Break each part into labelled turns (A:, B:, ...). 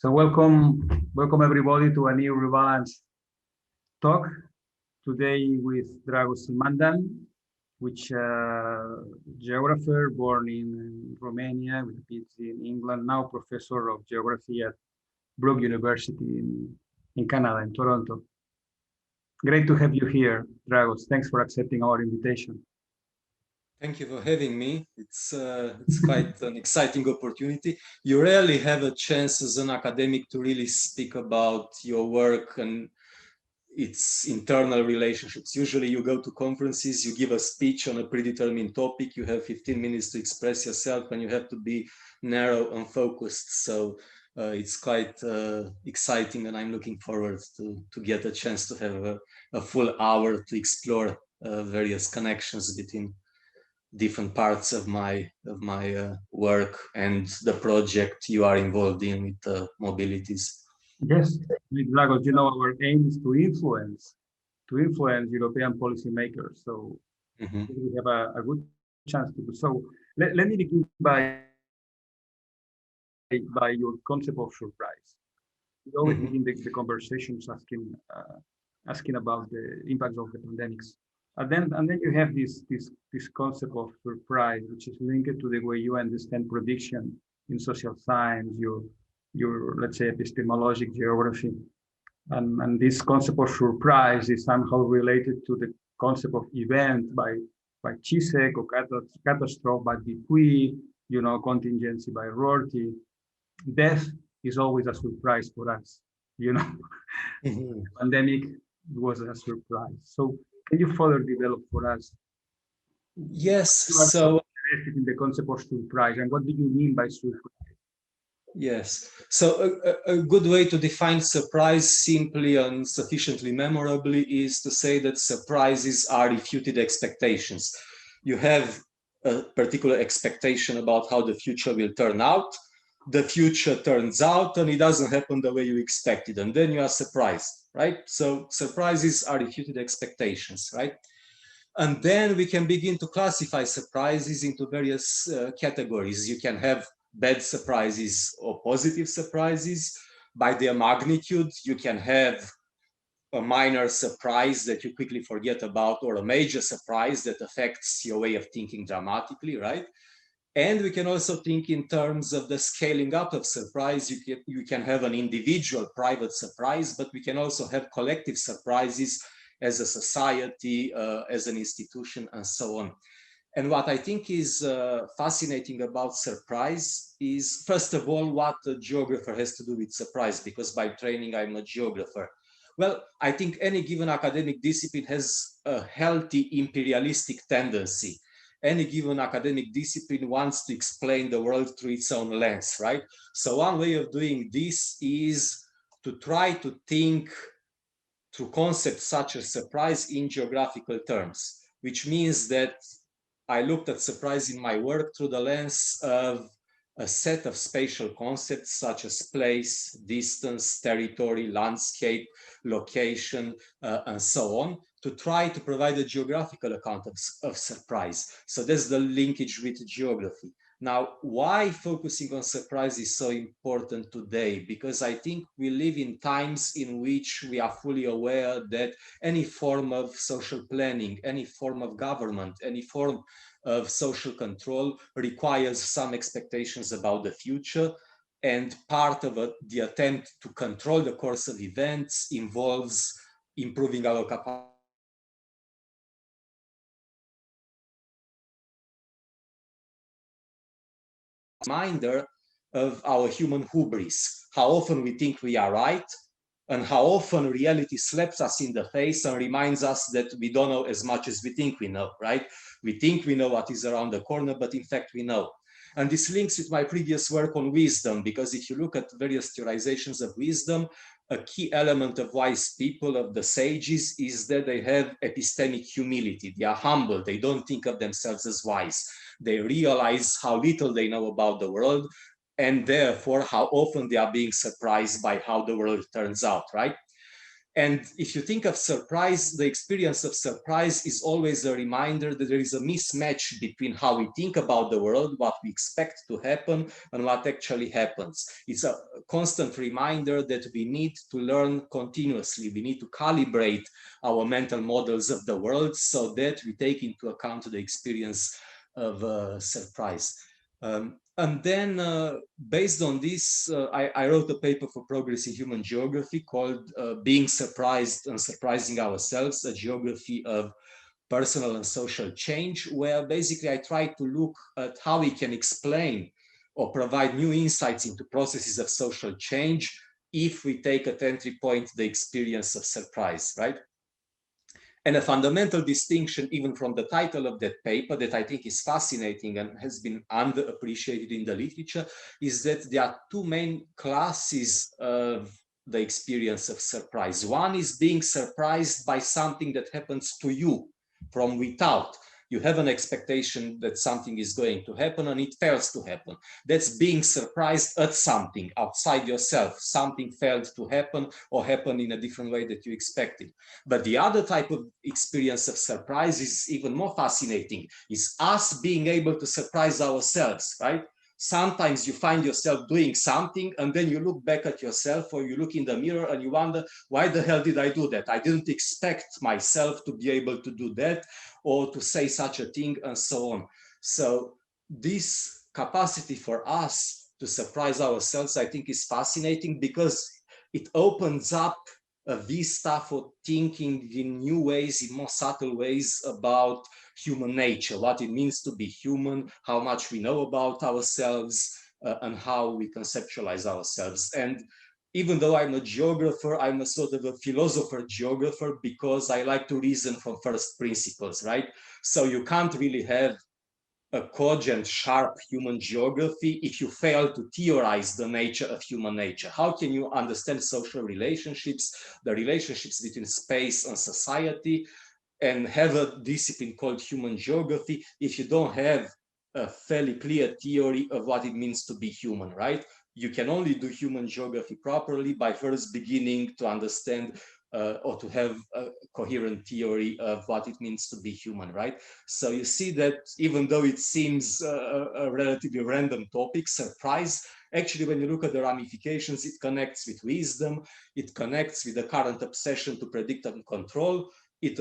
A: So welcome everybody to a new Rebalance talk today with Dragos Simandan, which geographer born in Romania with a PhD in England, now professor of geography at Brook University in Canada, in Toronto. Great to have you here, Dragos. Thanks for accepting our invitation.
B: Thank you for having me. It's quite an exciting opportunity. You rarely have a chance as an academic to really speak about your work and its internal relationships. Usually you go to conferences, you give a speech on a predetermined topic, you have 15 minutes to express yourself and you have to be narrow and focused. So it's quite exciting, and I'm looking forward to get a chance to have a full hour to explore various connections between different parts of my work and the project you are involved in with mobilities.
A: Yes, Dragos, you know, our aim is to influence European policymakers. So we have a good chance to do so. Let me begin by your concept of surprise. We always begin the conversations asking about the impacts of the pandemics. And then you have this concept of surprise, which is linked to the way you understand prediction in social science, your let's say epistemologic geography. And this concept of surprise is somehow related to the concept of event by Chisek, or catastrophe by Dupuy, you know, contingency by Rorty. Death is always a surprise for us, you know. Pandemic was a surprise. So can you further develop for us?
B: Yes, so
A: interested in the concept of surprise, and what do you mean by surprise?
B: Yes, so a good way to define surprise simply and sufficiently memorably is to say that surprises are refuted expectations. You have a particular expectation about how the future will turn out. The future turns out and it doesn't happen the way you expected, and then you are surprised, right? So surprises are refuted expectations, right? And then we can begin to classify surprises into various categories. You can have bad surprises or positive surprises. By their magnitude, you can have a minor surprise that you quickly forget about, or a major surprise that affects your way of thinking dramatically, right? And we can also think in terms of the scaling up of surprise. You can have an individual private surprise, but we can also have collective surprises as a society, as an institution, and so on. And what I think is fascinating about surprise is, first of all, what a geographer has to do with surprise, because by training, I'm a geographer. Well, I think any given academic discipline has a healthy imperialistic tendency. Any given academic discipline wants to explain the world through its own lens, right? So one way of doing this is to try to think through concepts such as surprise in geographical terms, which means that I looked at surprise in my work through the lens of a set of spatial concepts such as place, distance, territory, landscape, location, and so on, to try to provide a geographical account of surprise. So that's the linkage with geography. Now, why focusing on surprise is so important today? Because I think we live in times in which we are fully aware that any form of social planning, any form of government, any form of social control requires some expectations about the future. And part of the attempt to control the course of events involves improving our capacity. Reminder of our human hubris, how often we think we are right, and how often reality slaps us in the face and reminds us that we don't know as much as we think we know, right? We think we know what is around the corner, but in fact we know. And this links with my previous work on wisdom, because if you look at various theorizations of wisdom, a key element of wise people, of the sages, is that they have epistemic humility. They are humble. They don't think of themselves as wise. They realize how little they know about the world, and therefore how often they are being surprised by how the world turns out, right? And if you think of surprise, the experience of surprise is always a reminder that there is a mismatch between how we think about the world, what we expect to happen, and what actually happens. It's a constant reminder that we need to learn continuously. We need to calibrate our mental models of the world so that we take into account the experience of surprise. And then based on this, I wrote a paper for Progress in Human Geography called Being Surprised and Surprising Ourselves, a geography of personal and social change, where basically I try to look at how we can explain or provide new insights into processes of social change if we take at entry point the experience of surprise, right? And a fundamental distinction, even from the title of that paper, that I think is fascinating and has been underappreciated in the literature, is that there are two main classes of the experience of surprise. One is being surprised by something that happens to you from without. You have an expectation that something is going to happen and it fails to happen. That's being surprised at something outside yourself. Something failed to happen or happened in a different way that you expected. But the other type of experience of surprise is even more fascinating, is us being able to surprise ourselves, right? Sometimes you find yourself doing something and then you look back at yourself or you look in the mirror and you wonder, why the hell did I do that? I didn't expect myself to be able to do that or to say such a thing and so on. So this capacity for us to surprise ourselves, I think, is fascinating because it opens up a vista for thinking in new ways, in more subtle ways about human nature, what it means to be human, how much we know about ourselves, and how we conceptualize ourselves. And even though I'm a geographer, I'm a sort of a philosopher geographer because I like to reason from first principles, right? So you can't really have a cogent, sharp human geography if you fail to theorize the nature of human nature. How can you understand social relationships, the relationships between space and society, and have a discipline called human geography if you don't have a fairly clear theory of what it means to be human, right? You can only do human geography properly by first beginning to understand or to have a coherent theory of what it means to be human, right? So you see that even though it seems a relatively random topic, surprise, actually, when you look at the ramifications, it connects with wisdom, it connects with the current obsession to predict and control, it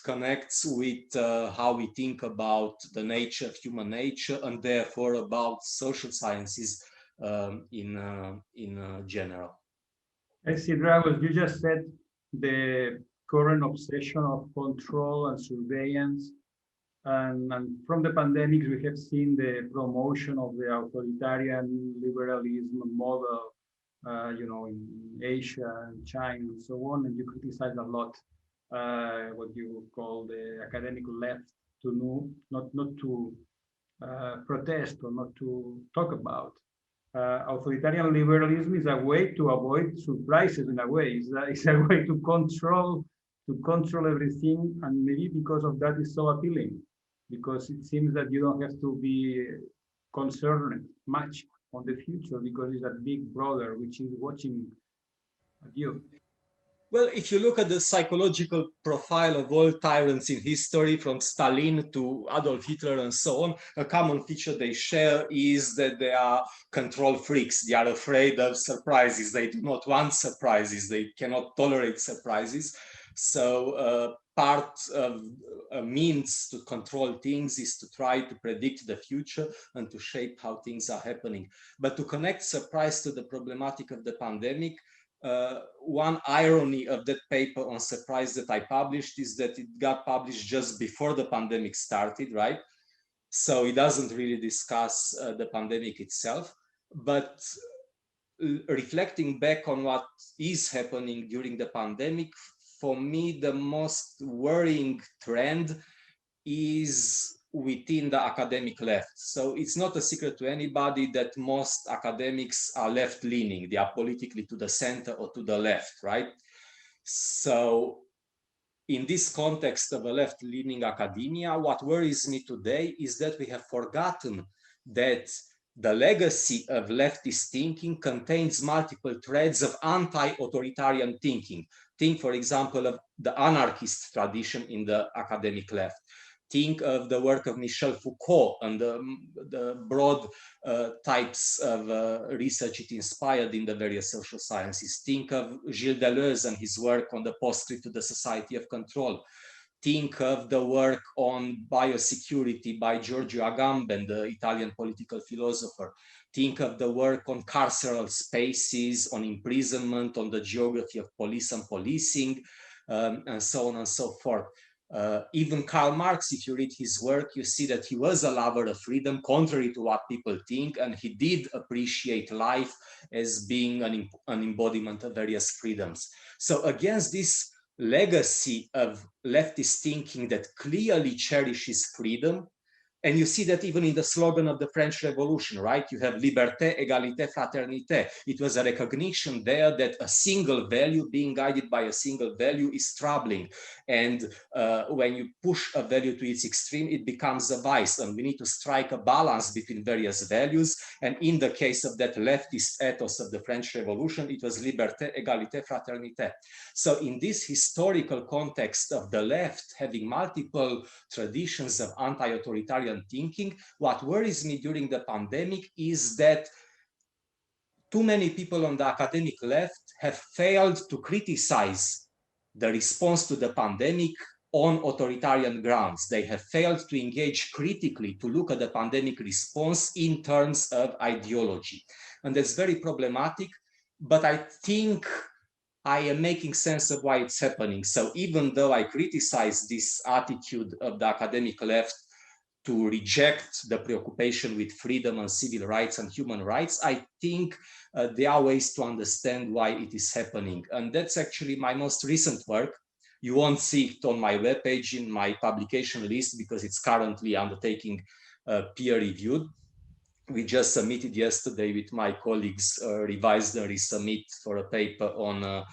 B: connects with how we think about the nature of human nature and therefore about social sciences in general.
A: I see, Dragos, you just said the current obsession of control and surveillance. And from the pandemics, we have seen the promotion of the authoritarian liberalism model, in Asia and China and so on. And you criticize a lot what you call the academic left to know, not to protest or not to talk about. Authoritarian liberalism is a way to avoid surprises in a way. It's a way to control everything, and maybe because of that is so appealing, because it seems that you don't have to be concerned much on the future because it's a big brother which is watching at you.
B: Well, if you look at the psychological profile of all tyrants in history, from Stalin to Adolf Hitler and so on, a common feature they share is that they are control freaks. They are afraid of surprises. They do not want surprises. They cannot tolerate surprises. So part of a means to control things is to try to predict the future and to shape how things are happening. But to connect surprise to the problematic of the pandemic, one irony of that paper on surprise that I published is that it got published just before the pandemic started, right? So it doesn't really discuss the pandemic itself. But reflecting back on what is happening during the pandemic, for me, the most worrying trend is within the academic left. So it's not a secret to anybody that most academics are left-leaning. They are politically to the center or to the left, right? So in this context of a left-leaning academia, what worries me today is that we have forgotten that the legacy of leftist thinking contains multiple threads of anti-authoritarian thinking. Think, for example, of the anarchist tradition in the academic left. Think of the work of Michel Foucault and the broad types of research it inspired in the various social sciences. Think of Gilles Deleuze and his work on the postscript to the Society of Control. Think of the work on biosecurity by Giorgio Agamben, the Italian political philosopher. Think of the work on carceral spaces, on imprisonment, on the geography of police and policing, and so on and so forth. Even Karl Marx, if you read his work, you see that he was a lover of freedom, contrary to what people think, and he did appreciate life as being an embodiment of various freedoms. So against this legacy of leftist thinking that clearly cherishes freedom, and you see that even in the slogan of the French Revolution, right? You have liberté, égalité, fraternité. It was a recognition there that a single value, being guided by a single value, is troubling. And when you push a value to its extreme, it becomes a vice. And we need to strike a balance between various values. And in the case of that leftist ethos of the French Revolution, it was liberté, égalité, fraternité. So in this historical context of the left having multiple traditions of anti-authoritarian thinking, what worries me during the pandemic is that too many people on the academic left have failed to criticize the response to the pandemic on authoritarian grounds. They have failed to engage critically to look at the pandemic response in terms of ideology. And that's very problematic, but I think I am making sense of why it's happening. So even though I criticize this attitude of the academic left to reject the preoccupation with freedom and civil rights and human rights, I think there are ways to understand why it is happening. And that's actually my most recent work. You won't see it on my webpage in my publication list because it's currently undertaking peer reviewed. We just submitted yesterday with my colleagues, revised and resubmit for a paper on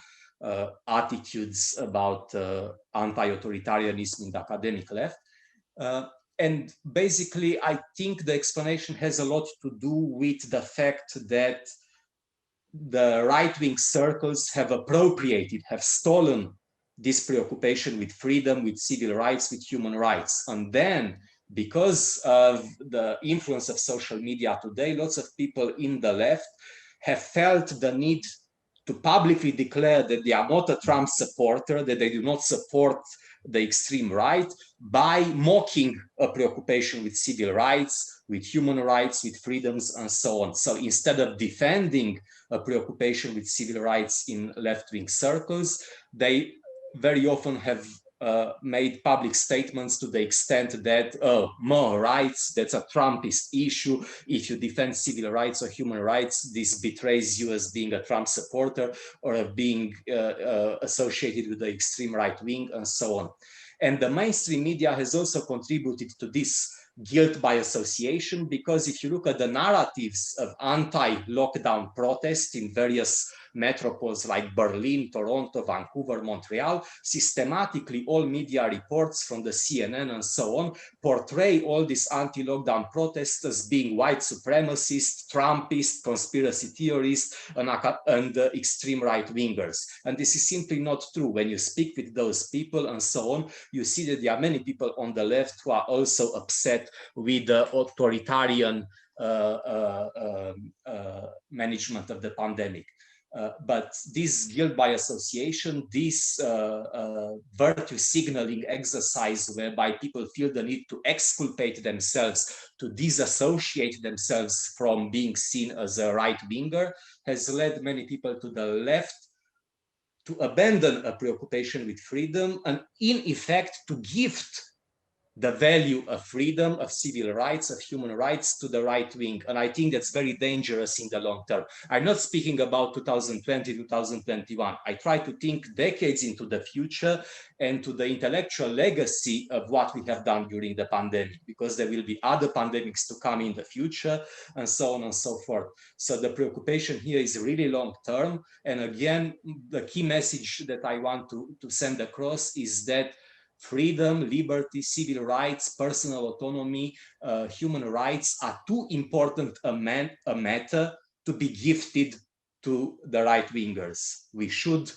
B: attitudes about anti-authoritarianism in the academic left. And basically, I think the explanation has a lot to do with the fact that the right-wing circles have appropriated, have stolen this preoccupation with freedom, with civil rights, with human rights. And then, because of the influence of social media today, lots of people in the left have felt the need to publicly declare that they are not a Trump supporter, that they do not support the extreme right, by mocking a preoccupation with civil rights, with human rights, with freedoms, and so on. So instead of defending a preoccupation with civil rights in left-wing circles, they very often have made public statements to the extent that, oh, more rights, that's a Trumpist issue. If you defend civil rights or human rights, this betrays you as being a Trump supporter or of being associated with the extreme right wing and so on. And the mainstream media has also contributed to this guilt by association, because if you look at the narratives of anti-lockdown protests in various metropoles like Berlin, Toronto, Vancouver, Montreal, systematically all media reports from the CNN and so on portray all these anti-lockdown protests as being white supremacists, Trumpist, conspiracy theorists, and extreme right-wingers. And this is simply not true. When you speak with those people and so on, you see that there are many people on the left who are also upset with the authoritarian management of the pandemic. But this guilt by association, this virtue signaling exercise whereby people feel the need to exculpate themselves, to disassociate themselves from being seen as a right-winger, has led many people to the left to abandon a preoccupation with freedom and in effect to gift the value of freedom, of civil rights, of human rights to the right wing. And I think that's very dangerous in the long term. I'm not speaking about 2020, 2021. I try to think decades into the future and to the intellectual legacy of what we have done during the pandemic, because there will be other pandemics to come in the future and so on and so forth. So the preoccupation here is really long term. And again, the key message that I want to send across is that freedom, liberty, civil rights, personal autonomy, human rights are too important a matter to be gifted to the right-wingers. We should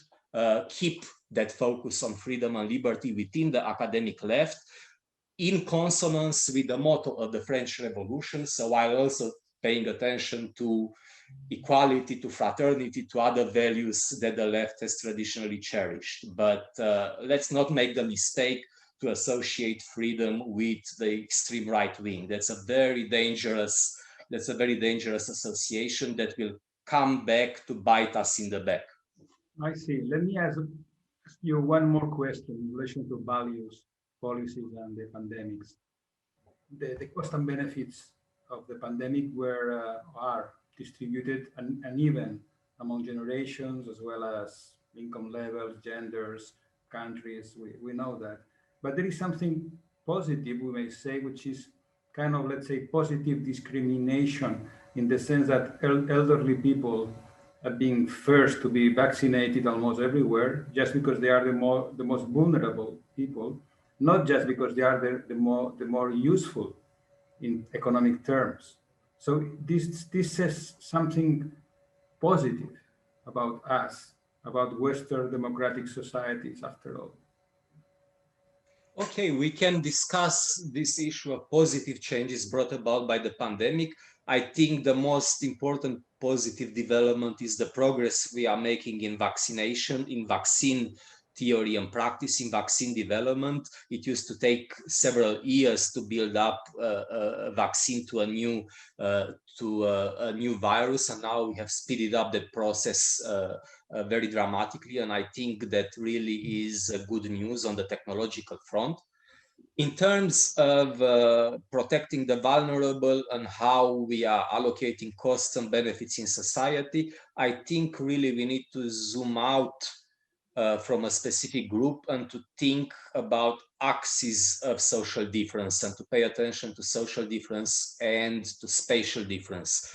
B: keep that focus on freedom and liberty within the academic left, in consonance with the motto of the French Revolution. So while also paying attention to equality, to fraternity, to other values that the left has traditionally cherished. But let's not make the mistake to associate freedom with the extreme right wing. That's a very dangerous association that will come back to bite us in the back.
A: I see. Let me ask you one more question in relation to values, policies, and the pandemics. The cost and benefits of the pandemic are distributed uneven among generations as well as income levels, genders, countries. We know that. But there is something positive, we may say, which is kind of, let's say, positive discrimination in the sense that elderly people are being first to be vaccinated almost everywhere just because they are the most vulnerable people, not just because they are the more useful in economic terms. So this says something positive about us, about Western democratic societies, after all.
B: Okay, we can discuss this issue of positive changes brought about by the pandemic. I think the most important positive development is the progress we are making in vaccination, in vaccine theory and practice, in vaccine development. It used to take several years to build up a vaccine to a new virus, and now we have speeded up that process very dramatically, and I think that really is good news on the technological front. In terms of protecting the vulnerable and how we are allocating costs and benefits in society, I think really we need to zoom out from a specific group and to think about axes of social difference and to pay attention to social difference and to spatial difference.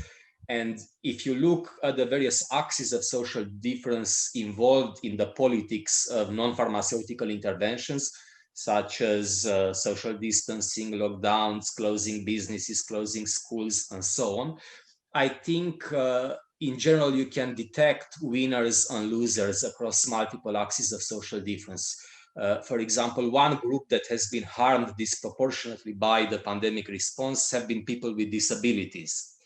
B: And if you look at the various axes of social difference involved in the politics of non-pharmaceutical interventions, such as social distancing, lockdowns, closing businesses, closing schools, and so on, I think in general you can detect winners and losers across multiple axes of social difference. For example, one group that has been harmed disproportionately by the pandemic response have been people with disabilities.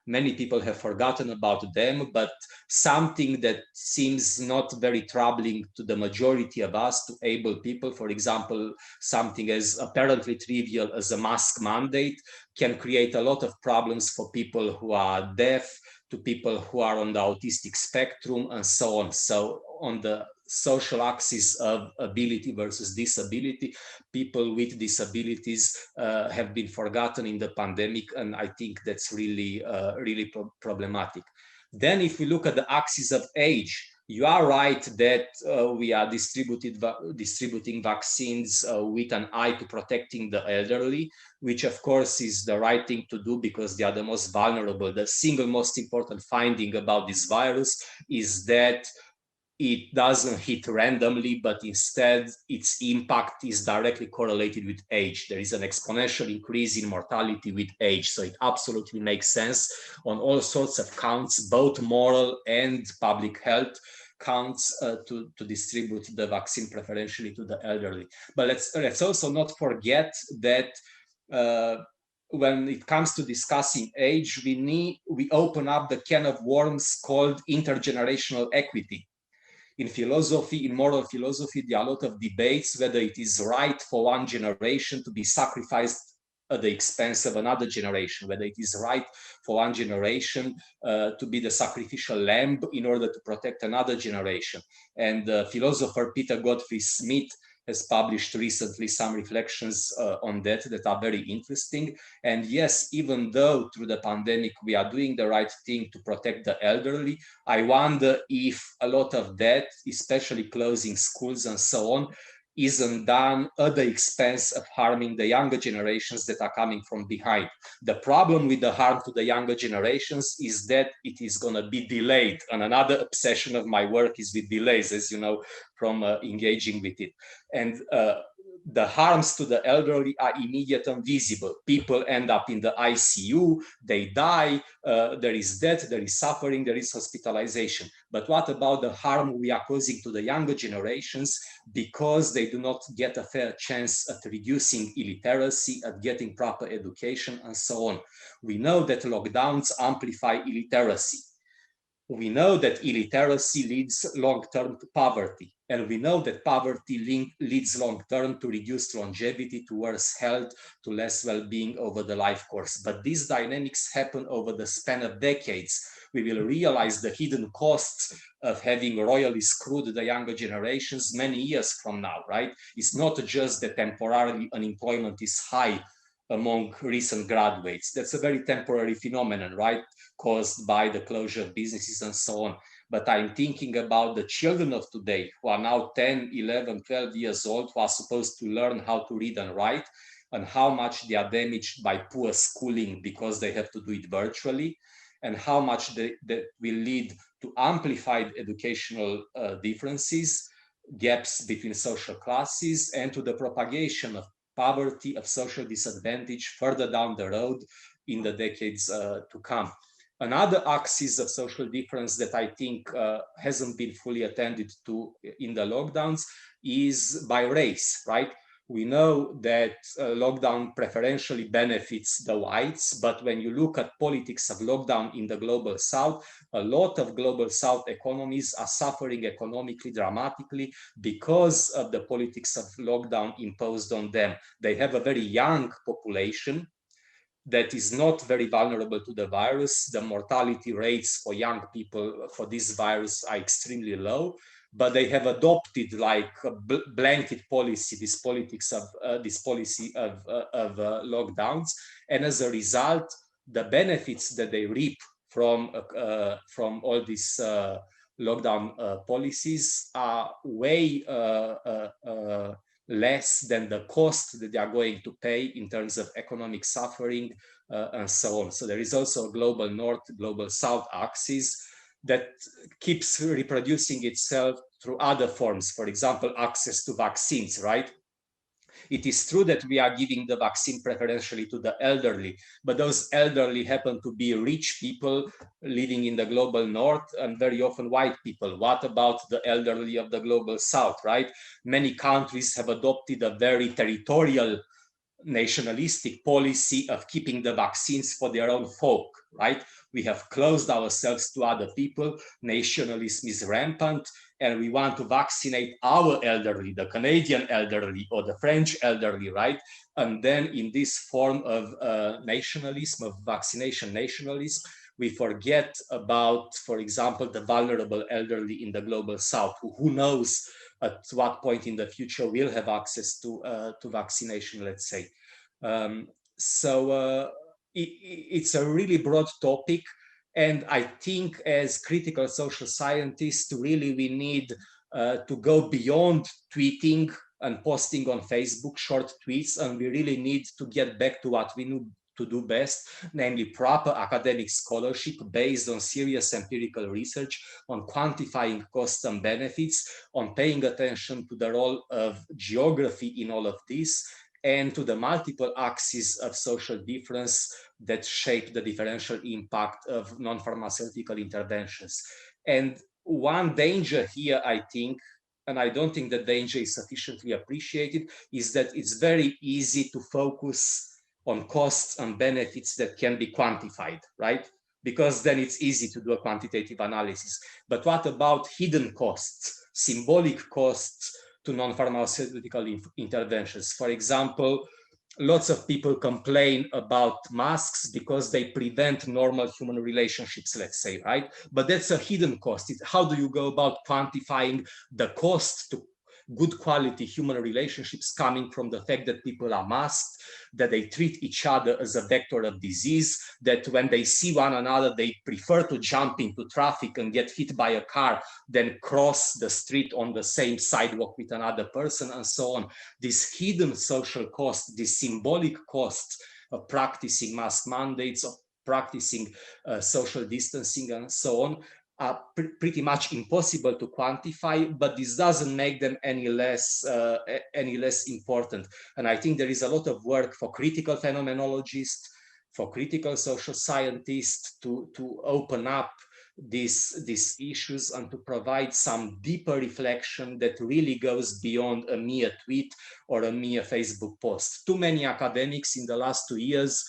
B: Many people have forgotten about them, but something that seems not very troubling to the majority of us, to able people, for example, something as apparently trivial as a mask mandate, can create a lot of problems for people who are deaf, to people who are on the autistic spectrum, and so on. So on the social axis of ability versus disability, people with disabilities have been forgotten in the pandemic, and I think that's really problematic. Then if we look at the axis of age, you are right that we are distributing vaccines with an eye to protecting the elderly, which of course is the right thing to do because they are the most vulnerable. The single most important finding about this virus is that it doesn't hit randomly, but instead its impact is directly correlated with age. There is an exponential increase in mortality with age. So it absolutely makes sense on all sorts of counts, both moral and public health counts, to distribute the vaccine preferentially to the elderly. But let's also not forget that when it comes to discussing age, we open up the can of worms called intergenerational equity. In philosophy, in moral philosophy, there are a lot of debates whether it is right for one generation to be sacrificed at the expense of another generation, whether it is right for one generation to be the sacrificial lamb in order to protect another generation. And philosopher Peter Godfrey Smith has published recently some reflections on that are very interesting. And yes, even though through the pandemic we are doing the right thing to protect the elderly, I wonder if a lot of that, especially closing schools and so on, isn't done at the expense of harming the younger generations that are coming from behind. The problem with the harm to the younger generations is that it is going to be delayed. And another obsession of my work is with delays, as you know, from engaging with it. And the harms to the elderly are immediate and visible. People end up in the ICU, they die, there is death, there is suffering, there is hospitalization. But what about the harm we are causing to the younger generations because they do not get a fair chance at reducing illiteracy, at getting proper education, and so on? We know that lockdowns amplify illiteracy. We know that illiteracy leads long-term to poverty, and we know that poverty leads long-term to reduced longevity, to worse health, to less well-being over the life course. But these dynamics happen over the span of decades. We will realize the hidden costs of having royally screwed the younger generations many years from now, right? It's not just that temporarily unemployment is high among recent graduates. That's a very temporary phenomenon, right? Caused by the closure of businesses and so on. But I'm thinking about the children of today who are now 10, 11, 12 years old, who are supposed to learn how to read and write, and how much they are damaged by poor schooling because they have to do it virtually, and how much that will lead to amplified educational differences, gaps between social classes, and to the propagation of poverty, of social disadvantage further down the road in the decades to come. Another axis of social difference that I think hasn't been fully attended to in the lockdowns is by race, right? We know that lockdown preferentially benefits the whites, but when you look at politics of lockdown in the global south, a lot of global south economies are suffering economically dramatically because of the politics of lockdown imposed on them. They have a very young population that is not very vulnerable to the virus. The mortality rates for young people for this virus are extremely low, but they have adopted like a blanket policy, this policy of lockdowns, and as a result, the benefits that they reap from all these lockdown policies are way less than the cost that they are going to pay in terms of economic suffering and so on. So there is also a global north, global south axis that keeps reproducing itself through other forms. For example, access to vaccines, right? It is true that we are giving the vaccine preferentially to the elderly, but those elderly happen to be rich people living in the global north and very often white people. What about the elderly of the global south, right? Many countries have adopted a very territorial nationalistic policy of keeping the vaccines for their own folk, right? We have closed ourselves to other people. Nationalism is rampant, and we want to vaccinate our elderly, the Canadian elderly or the French elderly, right? And then in this form of nationalism, of vaccination nationalism, we forget about, for example, the vulnerable elderly in the global south, who knows at what point in the future we'll have access to vaccination, let's say. It's a really broad topic. And I think as critical social scientists, really we need to go beyond tweeting and posting on Facebook short tweets, and we really need to get back to what we need to do best, namely proper academic scholarship based on serious empirical research, on quantifying costs and benefits, on paying attention to the role of geography in all of this, and to the multiple axes of social difference that shape the differential impact of non-pharmaceutical interventions. And one danger here, I think, and I don't think the danger is sufficiently appreciated, is that it's very easy to focus on costs and benefits that can be quantified, right? Because then it's easy to do a quantitative analysis. But what about hidden costs, symbolic costs to non-pharmaceutical interventions? For example, lots of people complain about masks because they prevent normal human relationships, let's say, right? But that's a hidden cost. How do you go about quantifying the cost to good quality human relationships coming from the fact that people are masked, that they treat each other as a vector of disease, that when they see one another, they prefer to jump into traffic and get hit by a car than cross the street on the same sidewalk with another person, and so on. This hidden social cost, this symbolic cost of practicing mask mandates, of practicing social distancing, and so on, are pretty much impossible to quantify, but this doesn't make them any less important. And I think there is a lot of work for critical phenomenologists, for critical social scientists to open up these issues and to provide some deeper reflection that really goes beyond a mere tweet or a mere Facebook post. Too many academics in the last 2 years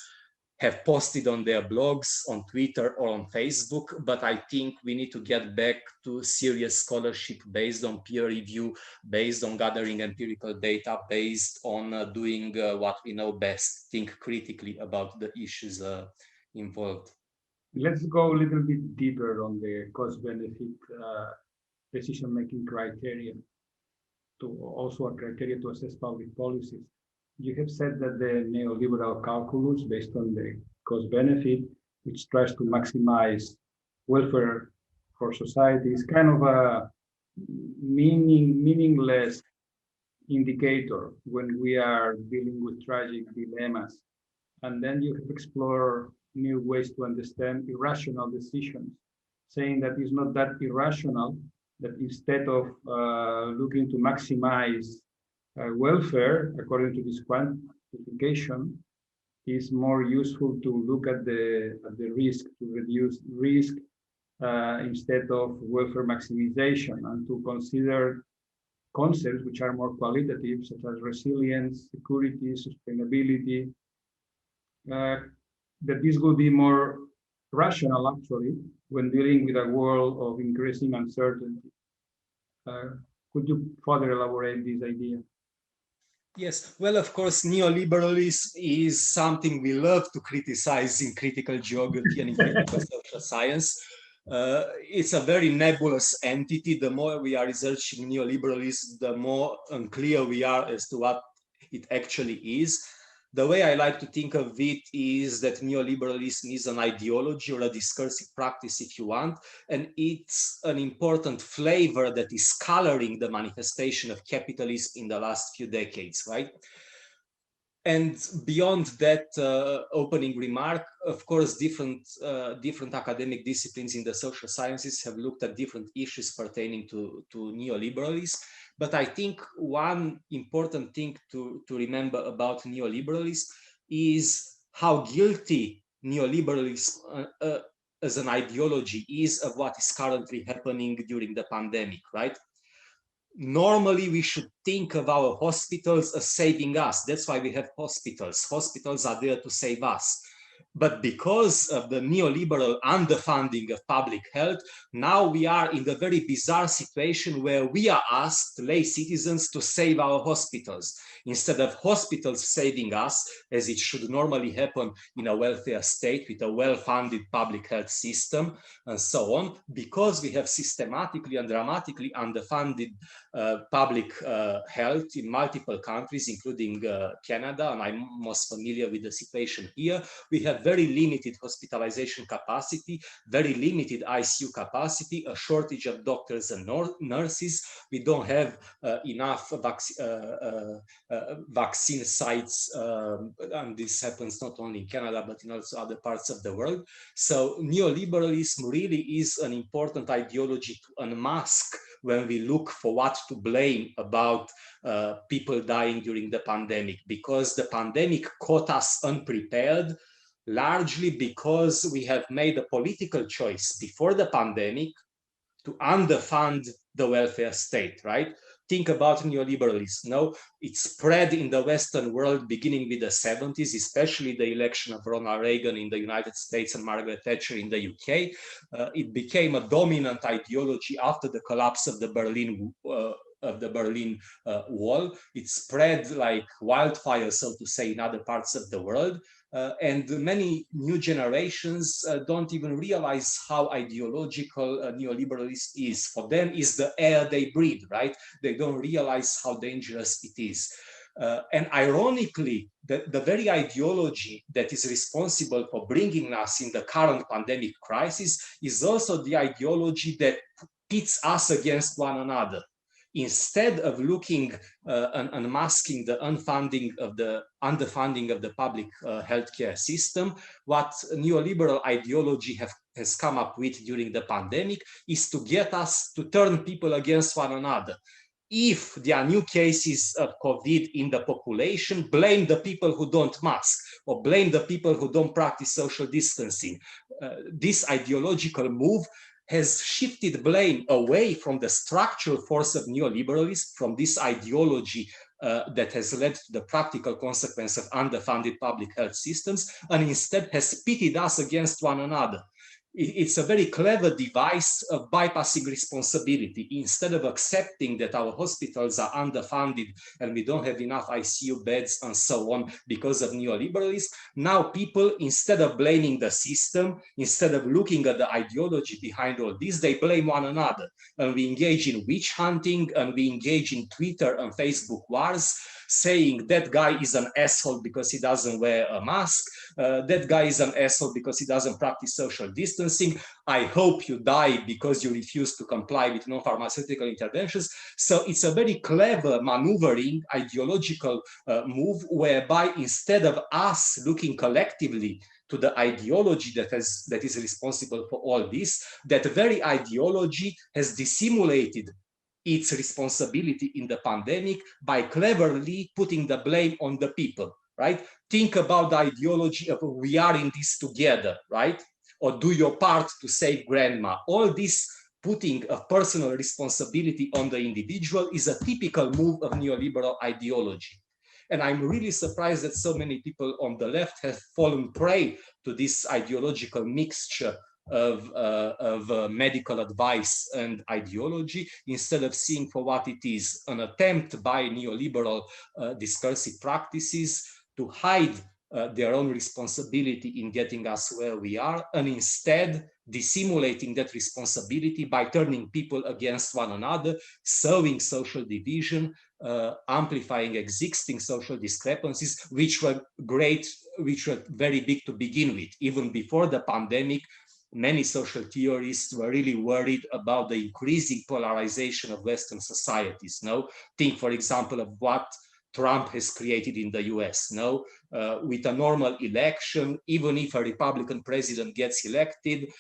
B: have posted on their blogs, on Twitter or on Facebook, but I think we need to get back to serious scholarship based on peer review, based on gathering empirical data, based on doing what we know best, think critically about the issues involved.
A: Let's go a little bit deeper on the cost-benefit decision-making criteria, to also a criteria to assess public policies. You have said that the neoliberal calculus based on the cost-benefit, which tries to maximize welfare for society, is kind of a meaningless indicator when we are dealing with tragic dilemmas. And then you have explored new ways to understand irrational decisions, saying that it's not that irrational, that instead of looking to maximize welfare, according to this quantification, is more useful to look at the risk, to reduce risk instead of welfare maximization, and to consider concepts which are more qualitative, such as resilience, security, sustainability, that this will be more rational, actually, when dealing with a world of increasing uncertainty. Could you further elaborate this idea?
B: Yes, well, of course, neoliberalism is something we love to criticize in critical geography and in critical social science. It's a very nebulous entity. The more we are researching neoliberalism, the more unclear we are as to what it actually is. The way I like to think of it is that neoliberalism is an ideology or a discursive practice, if you want, and it's an important flavor that is coloring the manifestation of capitalism in the last few decades, right? And beyond that opening remark, of course, different academic disciplines in the social sciences have looked at different issues pertaining to neoliberalism. But I think one important thing to remember about neoliberalism is how guilty neoliberalism as an ideology is of what is currently happening during the pandemic, right? Normally, we should think of our hospitals as saving us. That's why we have hospitals. Hospitals are there to save us. But because of the neoliberal underfunding of public health, now we are in the very bizarre situation where we are asked, lay citizens, to save our hospitals. Instead of hospitals saving us, as it should normally happen in a welfare state with a well-funded public health system and so on, because we have systematically and dramatically underfunded public health in multiple countries, including Canada, and I'm most familiar with the situation here. We have very limited hospitalization capacity, very limited ICU capacity, a shortage of doctors and nurses. We don't have enough vaccine sites, and this happens not only in Canada, but in also other parts of the world. So neoliberalism really is an important ideology to unmask when we look for what to blame about people dying during the pandemic, because the pandemic caught us unprepared, largely because we have made a political choice before the pandemic to underfund the welfare state, right? Think about neoliberalism. No, it spread in the Western world beginning with the 70s, especially the election of Ronald Reagan in the United States and Margaret Thatcher in the UK. It became a dominant ideology after the collapse of the Berlin Wall. It spread like wildfire, so to say, in other parts of the world. And many new generations don't even realize how ideological neoliberalism is. For them, is the air they breathe, right? They don't realize how dangerous it is. And ironically, the very ideology that is responsible for bringing us in the current pandemic crisis is also the ideology that pits us against one another. Instead of looking and unmasking the underfunding of the public healthcare system, what neoliberal ideology has come up with during the pandemic is to get us to turn people against one another. If there are new cases of COVID in the population, blame the people who don't mask or blame the people who don't practice social distancing. This ideological move has shifted blame away from the structural force of neoliberalism, from this ideology that has led to the practical consequence of underfunded public health systems, and instead has pitted us against one another. It's a very clever device of bypassing responsibility. Instead of accepting that our hospitals are underfunded and we don't have enough ICU beds and so on because of neoliberalism, now people, instead of blaming the system, instead of looking at the ideology behind all this, they blame one another. And we engage in witch hunting, and we engage in Twitter and Facebook wars, saying that guy is an asshole because he doesn't wear a mask, that guy is an asshole because he doesn't practice social distancing, I hope you die because you refuse to comply with non-pharmaceutical interventions. So it's a very clever maneuvering ideological move, whereby instead of us looking collectively to the ideology that is responsible for all this, that very ideology has dissimulated its responsibility in the pandemic by cleverly putting the blame on the people, right? Think about the ideology of we are in this together, right? Or do your part to save grandma. All this putting of personal responsibility on the individual is a typical move of neoliberal ideology. And I'm really surprised that so many people on the left have fallen prey to this ideological mixture of medical advice and ideology, instead of seeing for what it is, an attempt by neoliberal discursive practices to hide their own responsibility in getting us where we are, and instead dissimulating that responsibility by turning people against one another, sowing social division, amplifying existing social discrepancies, which were very big to begin with. Even before the pandemic, many social theorists were really worried about the increasing polarization of Western societies. No, think, for example, of what Trump has created in the US. No, with a normal election, even if a Republican president gets elected,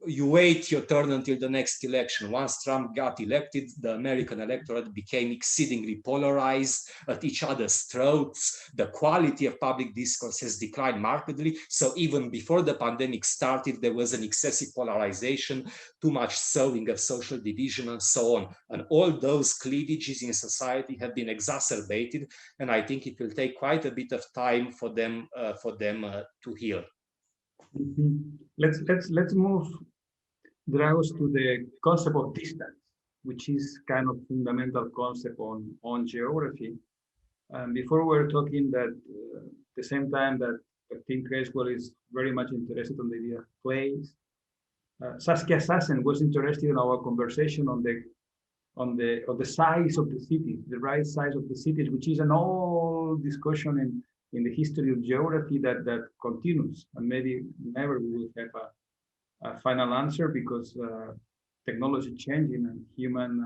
B: you wait your turn until the next election. Once Trump got elected, the American electorate became exceedingly polarized at each other's throats. The quality of public discourse has declined markedly. So even before the pandemic started, there was an excessive polarization, too much sowing of social division, and so on. And all those cleavages in society have been exacerbated. And I think it will take quite a bit of time for them to heal.
A: Let's move, Dragos, to the concept of distance, which is kind of fundamental concept on geography. And before we were talking that at the same time that I think Creswell is very much interested on the idea of place. Saskia Sassen was interested in our conversation on the size of the cities, the right size of the cities, which is an old discussion in the history of geography that continues, and maybe never we will have a final answer, because technology changing and human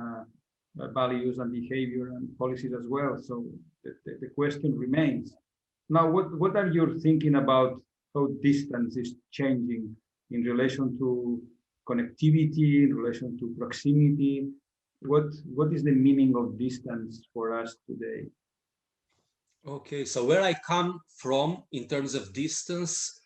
A: values and behavior and policies as well. So the question remains. Now, what are you thinking about how distance is changing in relation to connectivity, in relation to proximity? What is the meaning of distance for us today?
B: Okay, so where I come from in terms of distance,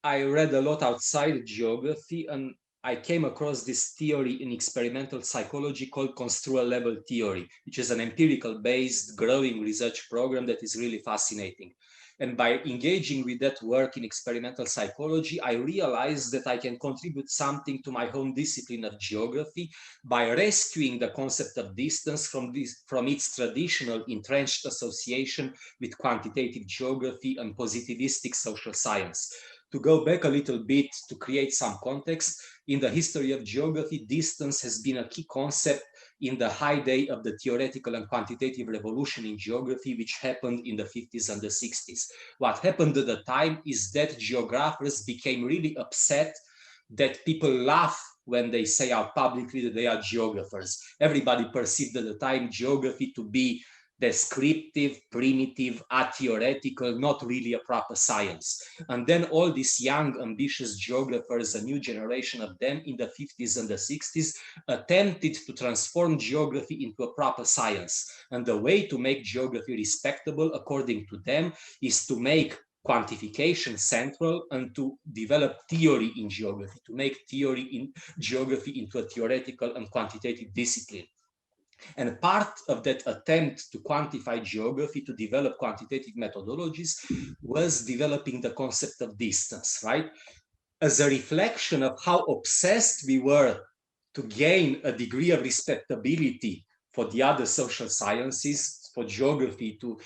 B: I read a lot outside geography, and I came across this theory in experimental psychology called construal level theory, which is an empirical based growing research program that is really fascinating. And by engaging with that work in experimental psychology, I realized that I can contribute something to my home discipline of geography by rescuing the concept of distance from its traditional entrenched association with quantitative geography and positivistic social science. To go back a little bit to create some context, in the history of geography, distance has been a key concept in the heyday of the theoretical and quantitative revolution in geography, which happened in the 50s and the 60s. What happened at the time is that geographers became really upset that people laugh when they say out publicly that they are geographers. Everybody perceived at the time geography to be descriptive, primitive, atheoretical, not really a proper science. And then all these young, ambitious geographers, a new generation of them in the 50s and the 60s, attempted to transform geography into a proper science. And the way to make geography respectable, according to them, is to make quantification central and to develop theory in geography, to make theory in geography into a theoretical and quantitative discipline. And part of that attempt to quantify geography, to develop quantitative methodologies, was developing the concept of distance, right? As a reflection of how obsessed we were to gain a degree of respectability for the other social sciences, for geography to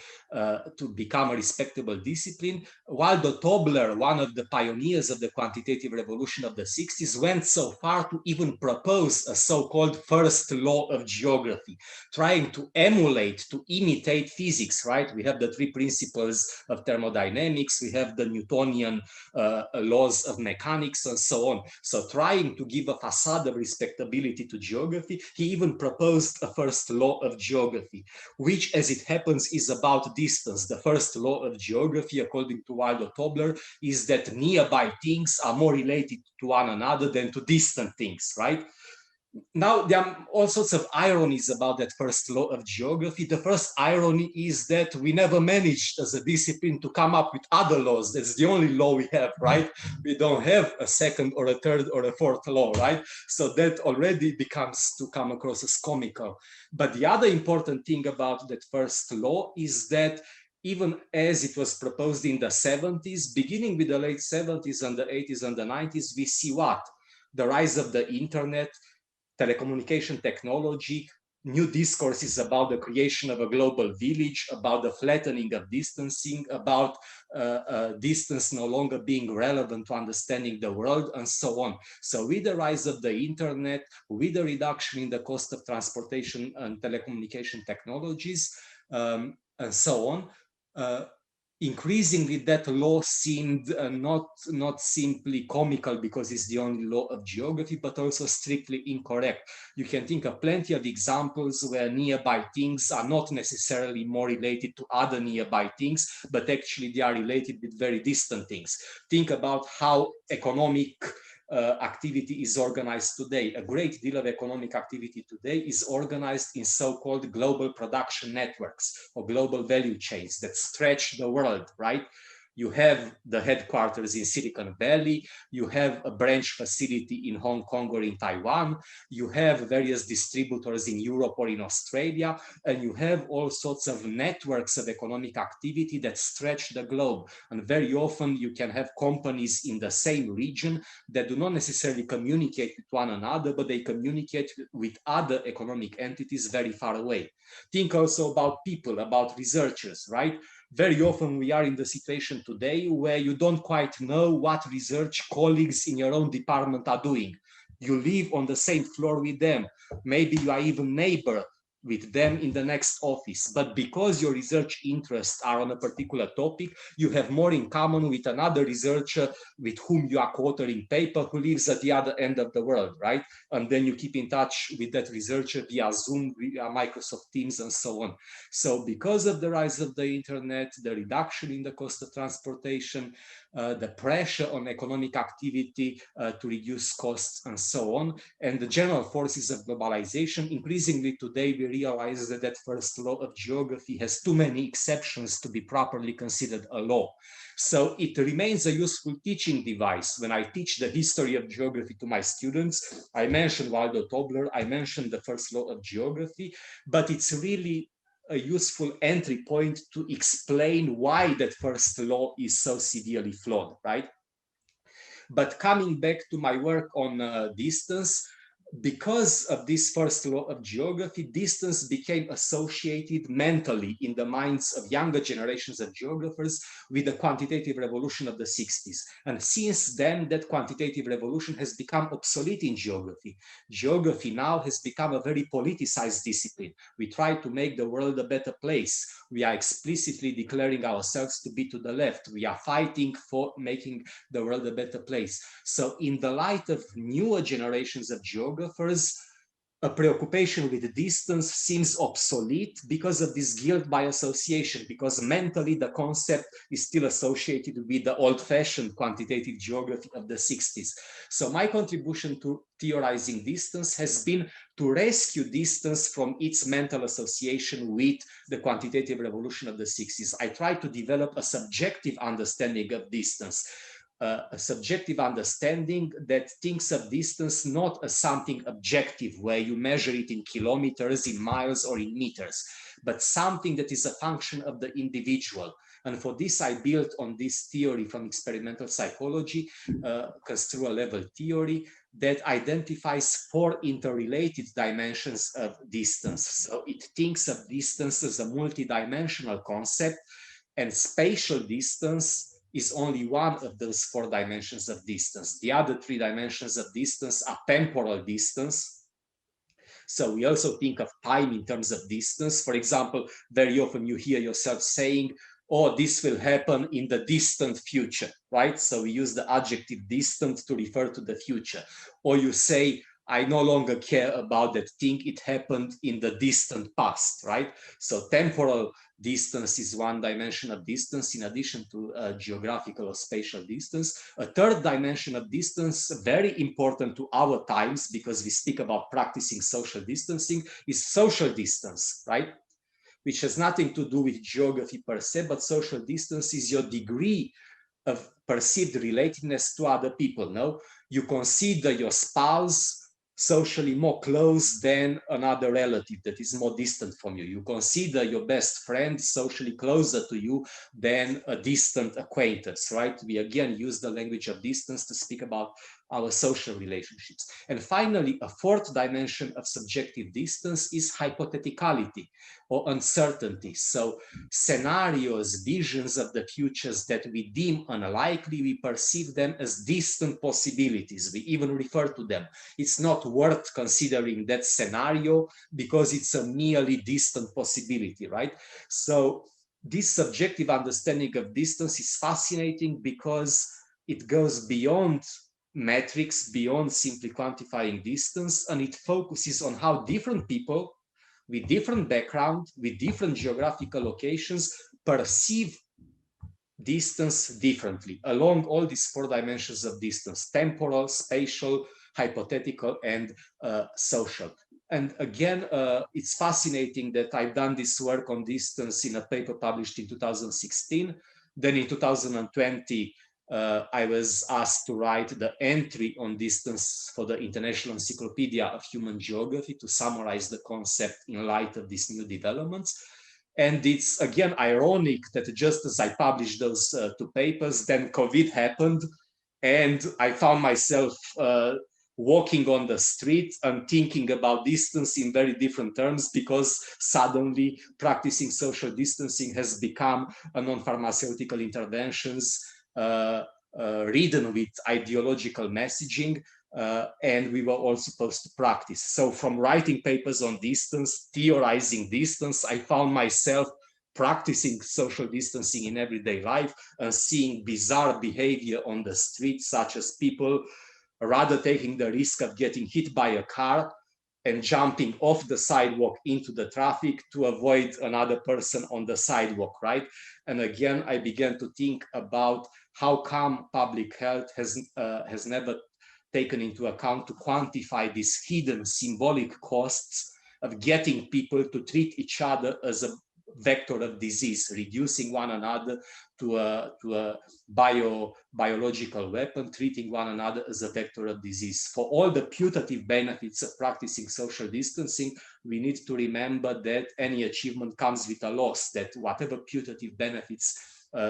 B: become a respectable discipline, Waldo Tobler, one of the pioneers of the quantitative revolution of the 60s, went so far to even propose a so-called first law of geography, trying to emulate, to imitate physics, right? We have the three principles of thermodynamics, we have the Newtonian laws of mechanics, and so on. So trying to give a facade of respectability to geography, he even proposed a first law of geography, which, as it happens, is about distance. The first law of geography, according to Waldo Tobler, is that nearby things are more related to one another than to distant things, right? Now, there are all sorts of ironies about that first law of geography. The first irony is that we never managed as a discipline to come up with other laws. That's the only law we have, right? We don't have a second or a third or a fourth law, right? So that already becomes to come across as comical. But the other important thing about that first law is that even as it was proposed in the 70s, beginning with the late 70s and the 80s and the 90s, we see what? The rise of the internet, telecommunication technology, new discourses about the creation of a global village, about the flattening of distancing, about distance no longer being relevant to understanding the world, and so on. So with the rise of the internet, with the reduction in the cost of transportation and telecommunication technologies, and so on, increasingly that law seemed not simply comical because it's the only law of geography, but also strictly incorrect. You can think of plenty of examples where nearby things are not necessarily more related to other nearby things, but actually they are related with very distant things. Think about how economic activity is organized today. A great deal of economic activity today is organized in so-called global production networks or global value chains that stretch the world, right? You have the headquarters in Silicon Valley, you have a branch facility in Hong Kong or in Taiwan, you have various distributors in Europe or in Australia, and you have all sorts of networks of economic activity that stretch the globe. And very often you can have companies in the same region that do not necessarily communicate with one another, but they communicate with other economic entities very far away. Think also about people, about researchers, right? Very often we are in the situation today where you don't quite know what research colleagues in your own department are doing. You live on the same floor with them. Maybe you are even neighbor with them in the next office. But because your research interests are on a particular topic, you have more in common with another researcher with whom you are co-authoring paper who lives at the other end of the world, right? And then you keep in touch with that researcher via Zoom, via Microsoft Teams, and so on. So because of the rise of the internet, the reduction in the cost of transportation, the pressure on economic activity to reduce costs, and so on, and the general forces of globalization, increasingly today we realize that that first law of geography has too many exceptions to be properly considered a law. So it remains a useful teaching device. When I teach the history of geography to my students, I mentioned Waldo Tobler, I mentioned the first law of geography, but it's really a useful entry point to explain why that first law is so severely flawed, right? But coming back to my work on distance, because of this first law of geography, distance became associated mentally in the minds of younger generations of geographers with the quantitative revolution of the 60s. And since then, that quantitative revolution has become obsolete in geography. Geography now has become a very politicized discipline. We try to make the world a better place. We are explicitly declaring ourselves to be to the left. We are fighting for making the world a better place. So in the light of newer generations of geographers, a preoccupation with distance seems obsolete because of this guilt by association, because mentally the concept is still associated with the old-fashioned quantitative geography of the 60s. So my contribution to theorizing distance has been to rescue distance from its mental association with the quantitative revolution of the 60s. I try to develop a subjective understanding of distance. A subjective understanding that thinks of distance not as something objective, where you measure it in kilometers, in miles, or in meters, but something that is a function of the individual. And for this, I built on this theory from experimental psychology, construal level theory, that identifies 4 interrelated dimensions of distance. So it thinks of distance as a multidimensional concept, and spatial distance is only one of those 4 dimensions of distance. The other 3 dimensions of distance are temporal distance. So we also think of time in terms of distance. For example, very often you hear yourself saying, oh, this will happen in the distant future, right? So we use the adjective distant to refer to the future. Or you say, I no longer care about that thing, it happened in the distant past, right? So temporal distance is one dimension of distance in addition to geographical or spatial distance. A third dimension of distance, very important to our times because we speak about practicing social distancing, is social distance, right? Which has nothing to do with geography per se, but social distance is your degree of perceived relatedness to other people. No, you consider your spouse socially more close than another relative that is more distant from you. You consider your best friend socially closer to you than a distant acquaintance, right? We again use the language of distance to speak about our social relationships. And finally, a 4th dimension of subjective distance is hypotheticality or uncertainty. So scenarios, visions of the futures that we deem unlikely, we perceive them as distant possibilities. We even refer to them. It's not worth considering that scenario because it's a merely distant possibility, right? So this subjective understanding of distance is fascinating because it goes beyond metrics, beyond simply quantifying distance, and it focuses on how different people with different background, with different geographical locations, perceive distance differently along all these 4 dimensions of distance: temporal, spatial, hypothetical, and social. And again, it's fascinating that I've done this work on distance in a paper published in 2016. Then in 2020, I was asked to write the entry on distance for the International Encyclopedia of Human Geography to summarize the concept in light of these new developments. And it's again ironic that just as I published those 2 papers, then COVID happened, and I found myself walking on the street and thinking about distance in very different terms, because suddenly practicing social distancing has become a non-pharmaceutical interventions ridden with ideological messaging, and we were all supposed to practice. So from writing papers on distance, theorizing distance, I found myself practicing social distancing in everyday life and seeing bizarre behavior on the street, such as people rather taking the risk of getting hit by a car and jumping off the sidewalk into the traffic to avoid another person on the sidewalk, right? And again, I began to think about how come public health has never taken into account to quantify these hidden symbolic costs of getting people to treat each other as a vector of disease, reducing one another to a biological weapon, treating one another as a vector of disease. For all the putative benefits of practicing social distancing, we need to remember that any achievement comes with a loss, that whatever putative benefits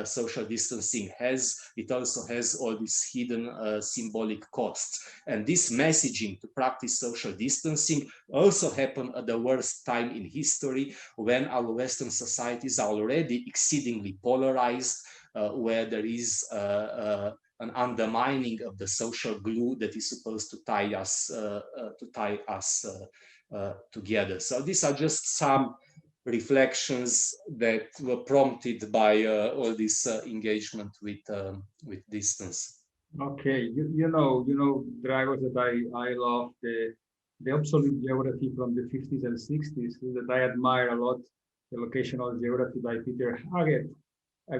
B: social distancing has, it also has all these hidden symbolic costs. And this messaging to practice social distancing also happened at the worst time in history, when our Western societies are already exceedingly polarized, where there is an undermining of the social glue that is supposed to tie us together. So these are just some reflections that were prompted by all this engagement with distance.
A: Okay, Dragos, that I love the obsolete geography from the 50s and 60s that I admire a lot, the locational geography by Peter Haggett,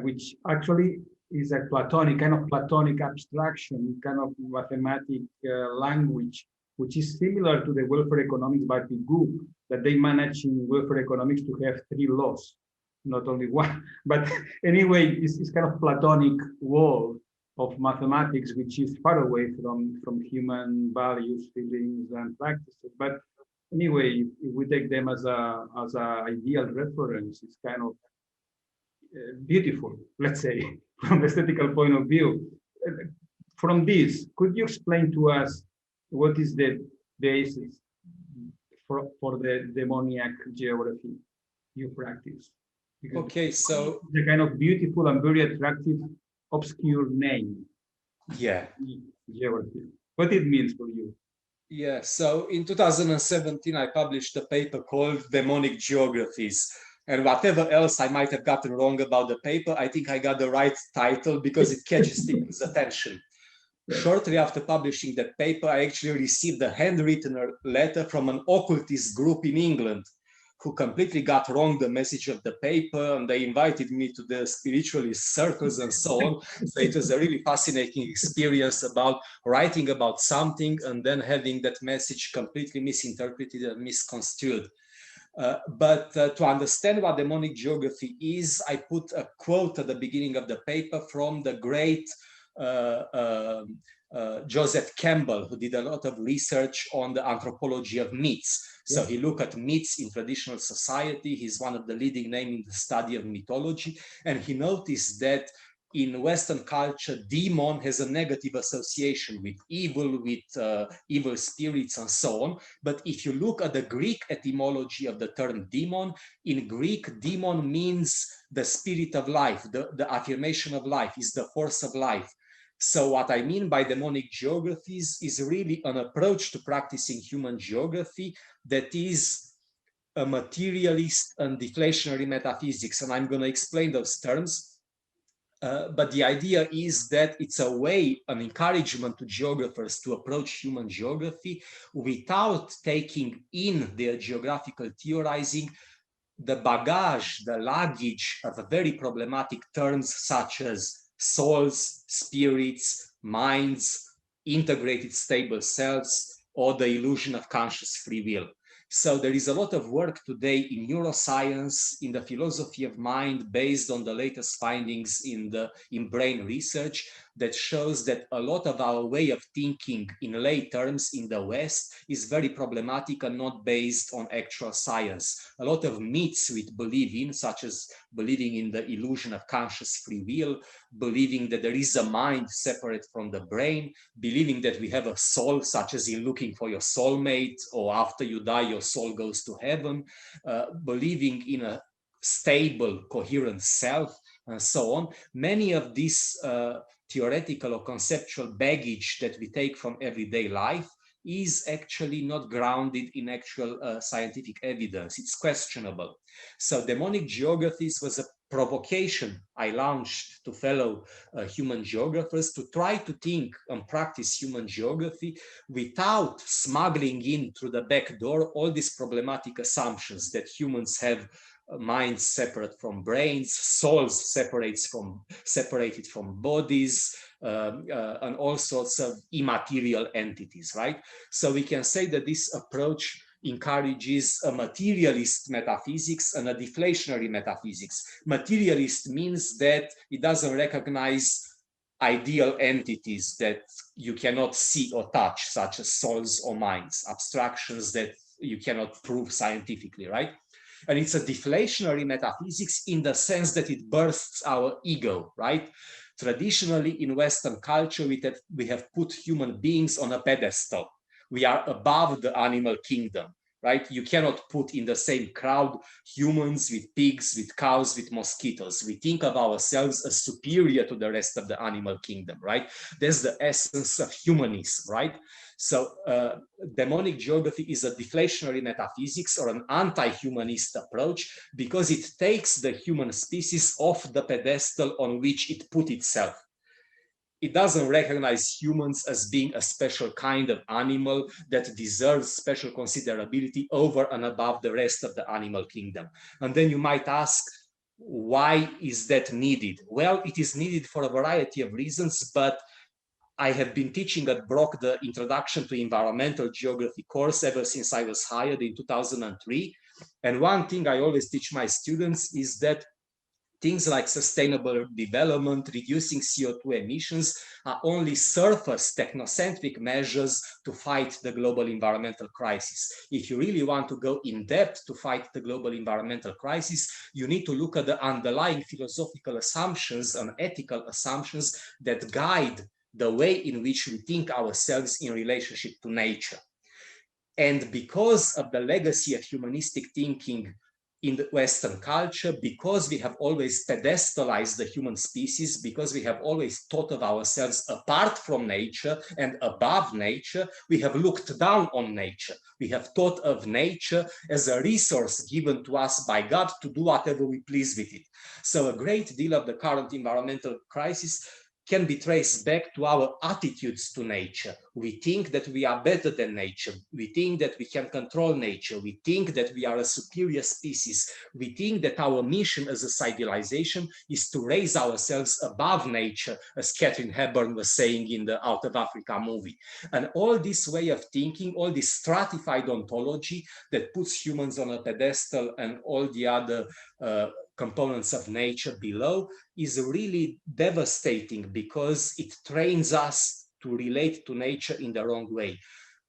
A: which actually is a kind of Platonic abstraction, kind of mathematic language, which is similar to the welfare economics by Pigou, that they manage in welfare economics to have three laws, not only one. But anyway, it's kind of Platonic world of mathematics, which is far away from human values, feelings, and practices. But anyway, if we take them as a ideal reference, it's kind of beautiful, let's say, from aesthetical point of view. From this, could you explain to us what is the basis for the demoniac geography you practice? Because
B: okay, so
A: the kind of beautiful and very attractive, obscure name.
B: Yeah.
A: Geography. What it means for you?
B: Yeah, so in 2017, I published a paper called Demonic Geographies. And whatever else I might have gotten wrong about the paper, I think I got the right title because it catches people's attention. Shortly after publishing that paper, I actually received a handwritten letter from an occultist group in England who completely got wrong the message of the paper, and they invited me to the spiritualist circles and so on. So it was a really fascinating experience about writing about something and then having that message completely misinterpreted and misconstrued. But to understand what demonic geography is, I put a quote at the beginning of the paper from the great Joseph Campbell, who did a lot of research on the anthropology of myths. So he looked at myths in traditional society. He's one of the leading names in the study of mythology. And he noticed that in Western culture, demon has a negative association with evil spirits and so on. But if you look at the Greek etymology of the term demon, in Greek, demon means the spirit of life, the affirmation of life, is the force of life. So what I mean by demonic geographies is really an approach to practicing human geography that is a materialist and deflationary metaphysics. And I'm going to explain those terms. But the idea is that it's a way, an encouragement to geographers to approach human geography without taking in their geographical theorizing the baggage, the luggage of very problematic terms such as souls, spirits, minds, integrated stable selves, or the illusion of conscious free will. So there is a lot of work today in neuroscience, in the philosophy of mind, based on the latest findings in brain research, that shows that a lot of our way of thinking in lay terms in the West is very problematic and not based on actual science. A lot of myths we believe in, such as believing in the illusion of conscious free will, believing that there is a mind separate from the brain, believing that we have a soul, such as in looking for your soulmate, or after you die, your soul goes to heaven, believing in a stable, coherent self, and so on. Many of these theoretical or conceptual baggage that we take from everyday life is actually not grounded in actual scientific evidence. It's questionable. So demonic geographies was a provocation I launched to fellow human geographers to try to think and practice human geography without smuggling in through the back door all these problematic assumptions that humans have minds separate from brains, souls separated from bodies, and all sorts of immaterial entities, right? So we can say that this approach encourages a materialist metaphysics and a deflationary metaphysics. Materialist means that it doesn't recognize ideal entities that you cannot see or touch, such as souls or minds, abstractions that you cannot prove scientifically, right? And it's a deflationary metaphysics in the sense that it bursts our ego, right? Traditionally, in Western culture, we have put human beings on a pedestal. We are above the animal kingdom, right? You cannot put in the same crowd humans with pigs, with cows, with mosquitoes. We think of ourselves as superior to the rest of the animal kingdom, right? That's the essence of humanism, right? So demonic geography is a deflationary metaphysics or an anti-humanist approach because it takes the human species off the pedestal on which it put itself. It doesn't recognize humans as being a special kind of animal that deserves special considerability over and above the rest of the animal kingdom. And then you might ask, why is that needed? Well, it is needed for a variety of reasons, but I have been teaching at Brock the Introduction to Environmental Geography course ever since I was hired in 2003. And one thing I always teach my students is that things like sustainable development, reducing CO2 emissions are only surface technocentric measures to fight the global environmental crisis. If you really want to go in depth to fight the global environmental crisis, you need to look at the underlying philosophical assumptions and ethical assumptions that guide the way in which we think ourselves in relationship to nature. And because of the legacy of humanistic thinking in the Western culture, because we have always pedestalized the human species, because we have always thought of ourselves apart from nature and above nature, we have looked down on nature. We have thought of nature as a resource given to us by God to do whatever we please with it. So a great deal of the current environmental crisis can be traced back to our attitudes to nature. We think that we are better than nature. We think that we can control nature. We think that we are a superior species. We think that our mission as a civilization is to raise ourselves above nature, as Catherine Hepburn was saying in the Out of Africa movie. And all this way of thinking, all this stratified ontology that puts humans on a pedestal and all the other components of nature below is really devastating because it trains us to relate to nature in the wrong way.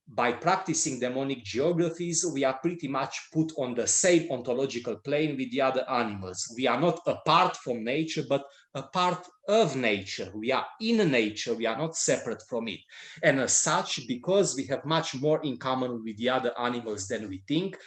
B: By practicing demonic geographies, we are pretty much put on the same ontological plane with the other animals. We are not apart from nature, but a part of nature. We are in nature, we are not separate from it. And as such, because we have much more in common with the other animals than we think,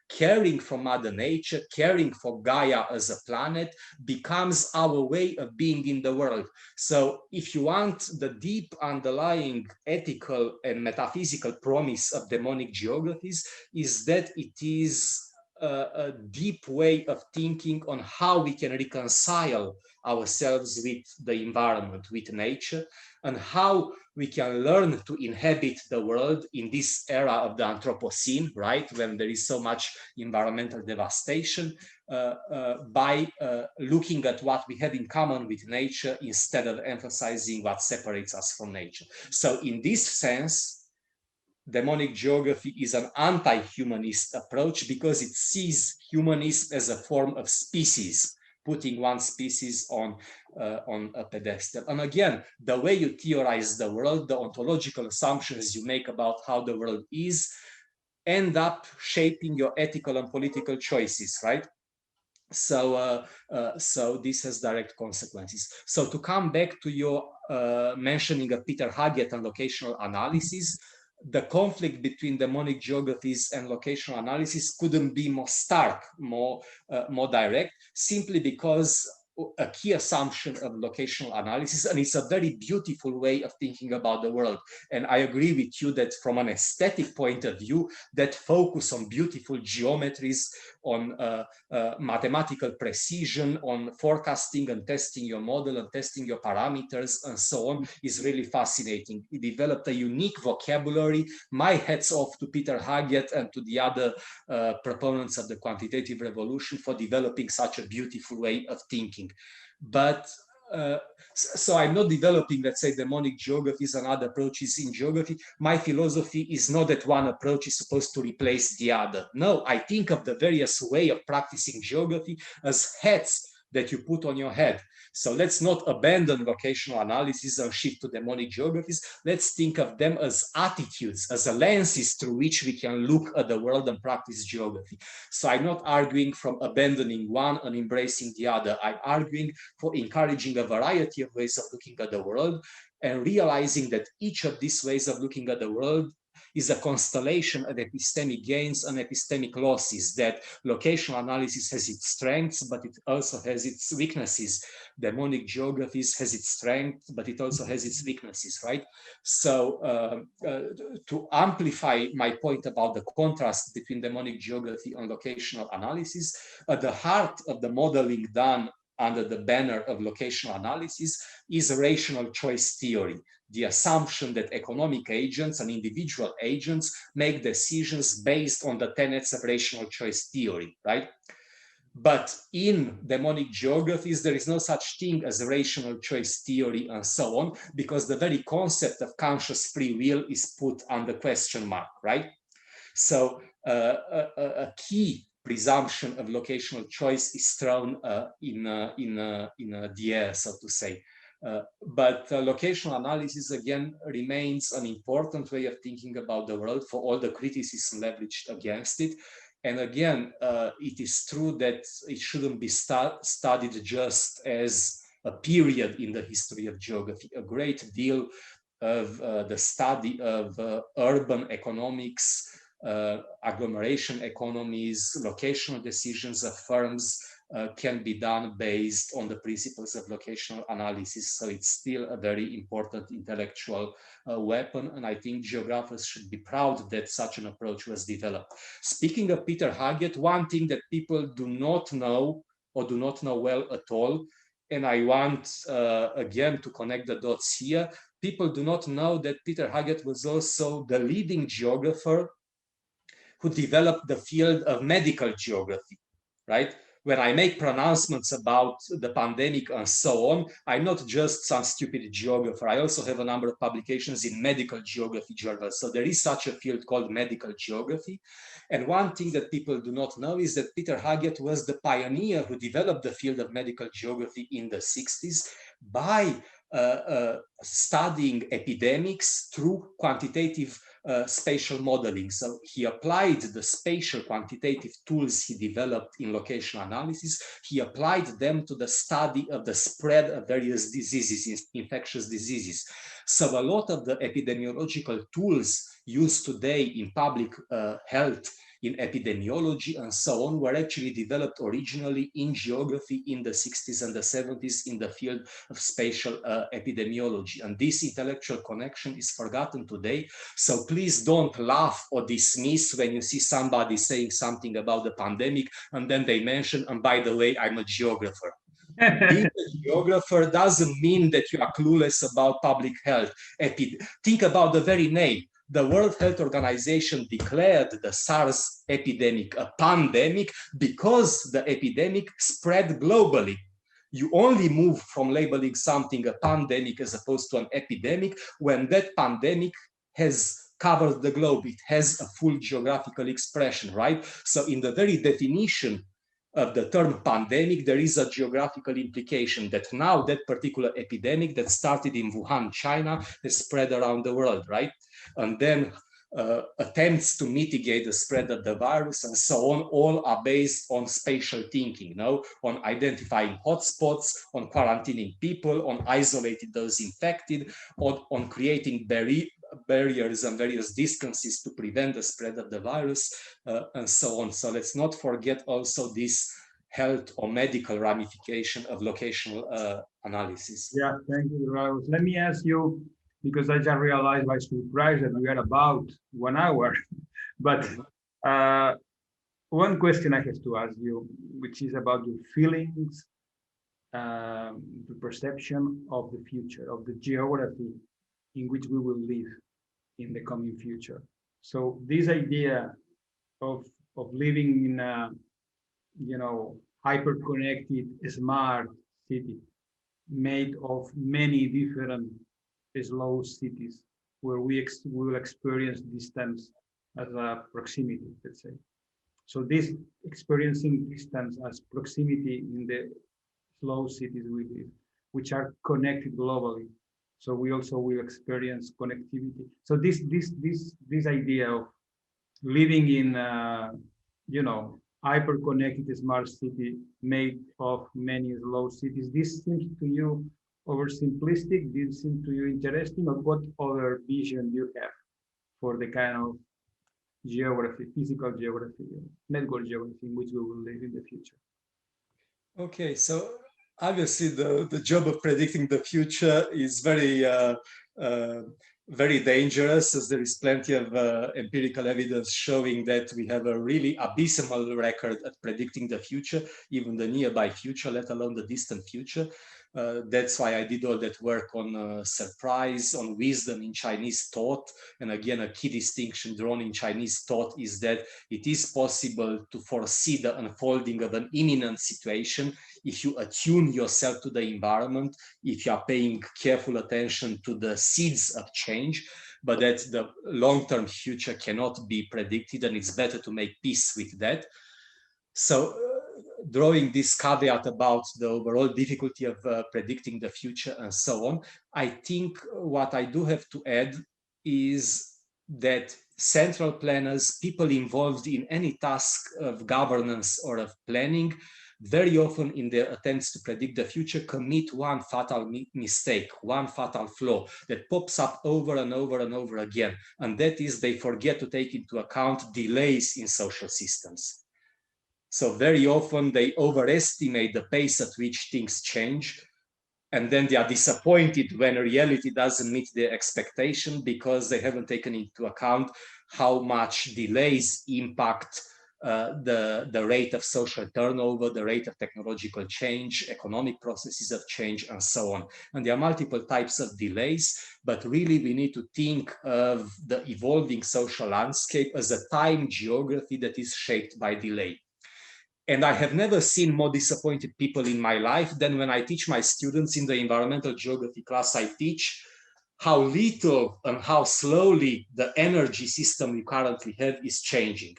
B: caring for Mother Nature, caring for Gaia as a planet becomes our way of being in the world. So if you want the deep underlying ethical and metaphysical promise of demonic geographies is that it is a deep way of thinking on how we can reconcile ourselves with the environment, with nature, and how we can learn to inhabit the world in this era of the Anthropocene, right, when there is so much environmental devastation, by looking at what we have in common with nature instead of emphasizing what separates us from nature. So in this sense, demonic geography is an anti-humanist approach because it sees humanism as a form of species, putting one species on a pedestal. And again, the way you theorize the world, the ontological assumptions you make about how the world is, end up shaping your ethical and political choices, right? So this has direct consequences. So to come back to your mentioning of Peter Haggett and locational analysis, the conflict between demonic geographies and locational analysis couldn't be more stark, more direct, simply because a key assumption of locational analysis, and it's a very beautiful way of thinking about the world. And I agree with you that from an aesthetic point of view, that focus on beautiful geometries, on mathematical precision, on forecasting and testing your model and testing your parameters and so on is really fascinating. It developed a unique vocabulary. My hats off to Peter Haggett and to the other proponents of the quantitative revolution for developing such a beautiful way of thinking. But so I'm not developing, let's say, demonic geographies and other approaches in geography. My philosophy is not that one approach is supposed to replace the other. No, I think of the various way of practicing geography as hats that you put on your head. So let's not abandon locational analysis and shift to demonic geographies. Let's think of them as attitudes, as lenses through which we can look at the world and practice geography. So I'm not arguing from abandoning one and embracing the other. I'm arguing for encouraging a variety of ways of looking at the world and realizing that each of these ways of looking at the world is a constellation of epistemic gains and epistemic losses, that locational analysis has its strengths, but it also has its weaknesses. Demonic geographies has its strengths, but it also has its weaknesses, right? So to amplify my point about the contrast between demonic geography and locational analysis, at the heart of the modeling done under the banner of locational analysis is rational choice theory, the assumption that economic agents and individual agents make decisions based on the tenets of rational choice theory, right? But in demonic geographies, there is no such thing as rational choice theory and so on, because the very concept of conscious free will is put under question mark, right? So a key presumption of locational choice is thrown in the air, so to say. But locational analysis, again, remains an important way of thinking about the world for all the criticism leveraged against it. And again, it is true that it shouldn't be studied just as a period in the history of geography. A great deal of the study of urban economics, agglomeration economies, locational decisions of firms can be done based on the principles of locational analysis. So it's still a very important intellectual weapon. And I think geographers should be proud that such an approach was developed. Speaking of Peter Haggett, one thing that people do not know or do not know well at all, and I want again to connect the dots here, people do not know that Peter Haggett was also the leading geographer who developed the field of medical geography, right? When I make pronouncements about the pandemic and so on, I'm not just some stupid geographer. I also have a number of publications in medical geography journals. So there is such a field called medical geography. And one thing that people do not know is that Peter Haggett was the pioneer who developed the field of medical geography in the 60s by studying epidemics through quantitative spatial modeling. So he applied the spatial quantitative tools he developed in locational analysis. He applied them to the study of the spread of various diseases, infectious diseases. So a lot of the epidemiological tools used today in public health, in epidemiology and so on, were actually developed originally in geography in the 60s and the 70s in the field of spatial epidemiology. And this intellectual connection is forgotten today. So please don't laugh or dismiss when you see somebody saying something about the pandemic and then they mention, and by the way, I'm a geographer. Being a geographer doesn't mean that you are clueless about public health. Think about the very name. The World Health Organization declared the SARS epidemic a pandemic because the epidemic spread globally. You only move from labeling something a pandemic as opposed to an epidemic when that pandemic has covered the globe. It has a full geographical expression, right? So in the very definition of the term pandemic, there is a geographical implication that now that particular epidemic that started in Wuhan, China, has spread around the world, right? And then attempts to mitigate the spread of the virus and so on, all are based on spatial thinking, on identifying hotspots, on quarantining people, on isolating those infected, on creating barriers and various distances to prevent the spread of the virus, and so on. So let's not forget also this health or medical ramification of locational analysis.
A: Yeah, thank you, Dragos. Let me ask you, because I just realized by surprise that we are about 1 hour, but one question I have to ask you, which is about your feelings, the perception of the future, of the geography in which we will live in the coming future. So this idea of living in a, hyper-connected, smart city made of many different slow cities where we will experience distance as a proximity, let's say. So this experiencing distance as proximity in the slow cities we live which are connected globally. So we also will experience connectivity. So this idea of living in hyper-connected smart city made of many slow cities. This seems to you oversimplistic? This seems to you interesting? Or what other vision you have for the kind of geography, physical geography, network geography in which we will live in the future?
B: Okay, so obviously the job of predicting the future is uh, very dangerous, as there is plenty of empirical evidence showing that we have a really abysmal record at predicting the future, even the nearby future, let alone the distant future. That's why I did all that work on surprise, on wisdom in Chinese thought. And again, a key distinction drawn in Chinese thought is that it is possible to foresee the unfolding of an imminent situation if you attune yourself to the environment, if you are paying careful attention to the seeds of change, but that the long-term future cannot be predicted, and it's better to make peace with that. So drawing this caveat about the overall difficulty of predicting the future and so on, I think what I do have to add is that central planners, people involved in any task of governance or of planning, very often in their attempts to predict the future, commit one fatal mistake, one fatal flaw that pops up over and over and over again. And that is they forget to take into account delays in social systems. So very often they overestimate the pace at which things change, and then they are disappointed when reality doesn't meet their expectation because they haven't taken into account how much delays impact the rate of social turnover, the rate of technological change, economic processes of change, and so on. And there are multiple types of delays, but really we need to think of the evolving social landscape as a time geography that is shaped by delay. And I have never seen more disappointed people in my life than when I teach my students in the environmental geography class I teach how little and how slowly the energy system we currently have is changing.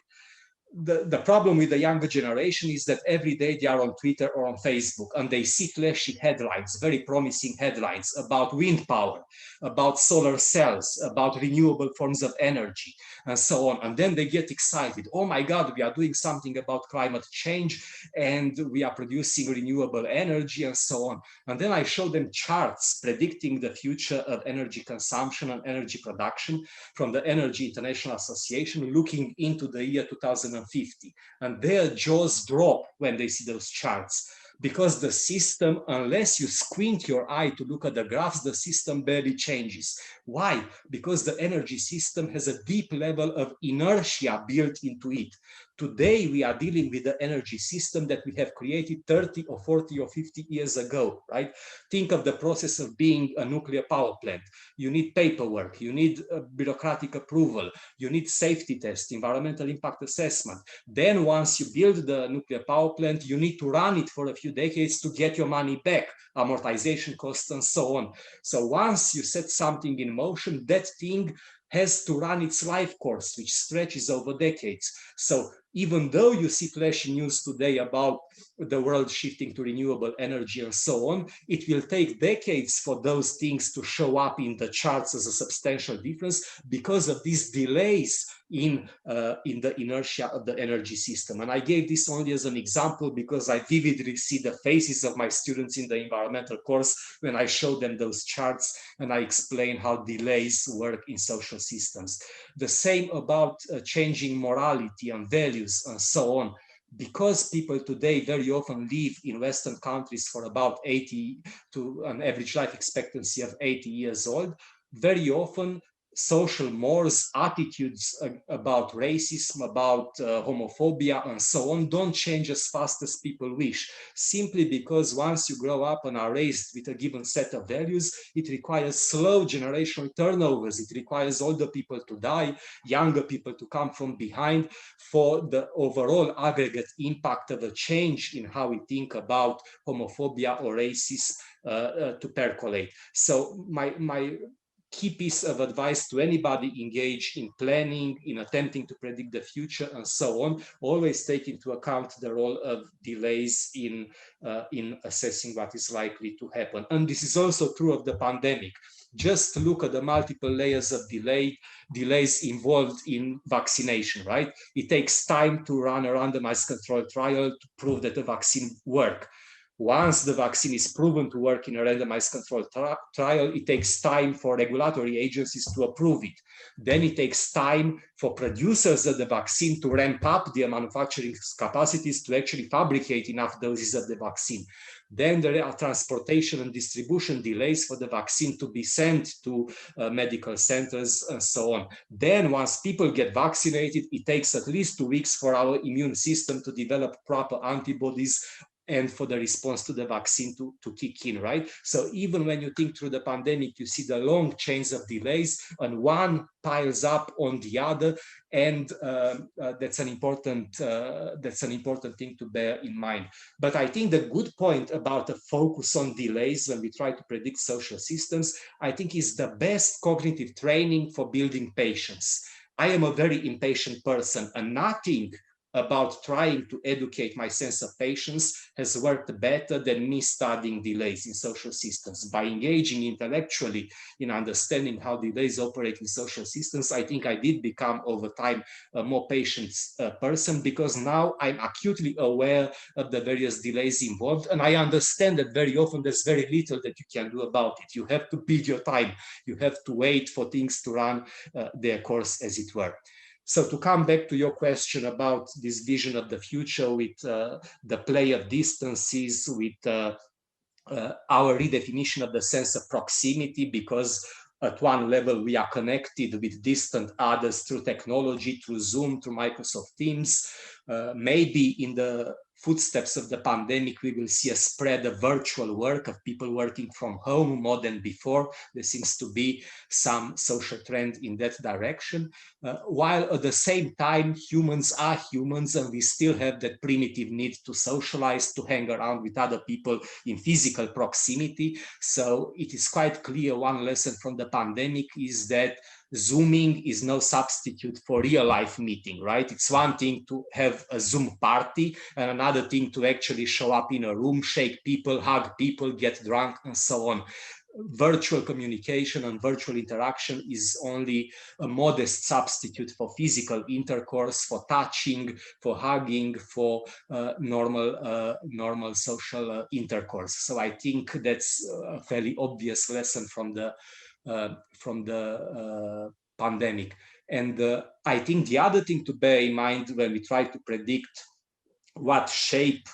B: The problem with the younger generation is that every day they are on Twitter or on Facebook and they see flashy headlines, very promising headlines about wind power, about solar cells, about renewable forms of energy, and so on. And then they get excited. Oh my God, we are doing something about climate change and we are producing renewable energy and so on. And then I show them charts predicting the future of energy consumption and energy production from the Energy International Association looking into the year 2050. And their jaws drop when they see those charts, because the system, unless you squint your eye to look at the graphs, the system barely changes. Why? Because the energy system has a deep level of inertia built into it. Today, we are dealing with the energy system that we have created 30 or 40 or 50 years ago, right? Think of the process of being a nuclear power plant. You need paperwork, you need bureaucratic approval, you need safety tests, environmental impact assessment. Then once you build the nuclear power plant, you need to run it for a few decades to get your money back, amortization costs and so on. So once you set something in motion, that thing has to run its life course, which stretches over decades. So even though you see flashy news today about the world shifting to renewable energy and so on, it will take decades for those things to show up in the charts as a substantial difference because of these delays in the inertia of the energy system. And I gave this only as an example because I vividly see the faces of my students in the environmental course when I show them those charts and I explain how delays work in social systems. The same about changing morality and values and so on. Because people today very often live in Western countries for about 80 to an average life expectancy of 80 years old, very often social mores, attitudes about racism, about homophobia and so on don't change as fast as people wish, simply because once you grow up and are raised with a given set of values, it requires slow generational turnovers. It requires older people to die, younger people to come from behind for the overall aggregate impact of a change in how we think about homophobia or racism to percolate. So my key piece of advice to anybody engaged in planning, in attempting to predict the future, and so on. Always take into account the role of delays in assessing what is likely to happen. And this is also true of the pandemic. Just look at the multiple layers of delays involved in vaccination, right? It takes time to run a randomized controlled trial to prove that the vaccine works. Once the vaccine is proven to work in a randomized controlled trial, it takes time for regulatory agencies to approve it. Then it takes time for producers of the vaccine to ramp up their manufacturing capacities to actually fabricate enough doses of the vaccine. Then there are transportation and distribution delays for the vaccine to be sent to medical centers and so on. Then once people get vaccinated, it takes at least 2 weeks for our immune system to develop proper antibodies and for the response to the vaccine to kick in, right? So even when you think through the pandemic, you see the long chains of delays, and one piles up on the other, and that's an important thing to bear in mind. But I think the good point about the focus on delays when we try to predict social systems, I think, is the best cognitive training for building patience. I am a very impatient person, and nothing about trying to educate my sense of patience has worked better than me studying delays in social systems. By engaging intellectually in understanding how delays operate in social systems, I think I did become over time a more patient person, because now I'm acutely aware of the various delays involved, and I understand that very often there's very little that you can do about it. You have to bid your time. You have to wait for things to run their course, as it were. So to come back to your question about this vision of the future with the play of distances, with our redefinition of the sense of proximity, because at one level we are connected with distant others through technology, through Zoom, through Microsoft Teams. Maybe in the footsteps of the pandemic, we will see a spread of virtual work, of people working from home more than before. There seems to be some social trend in that direction. While at the same time, humans are humans, and we still have that primitive need to socialize, to hang around with other people in physical proximity. So it is quite clear one lesson from the pandemic is that Zooming is no substitute for real life meeting, right? It's one thing to have a Zoom party and another thing to actually show up in a room, shake people, hug people, get drunk, and so on. Virtual communication and virtual interaction is only a modest substitute for physical intercourse, for touching, for hugging, for normal social intercourse. So I think that's a fairly obvious lesson from the pandemic. And I think the other thing to bear in mind when we try to predict what shape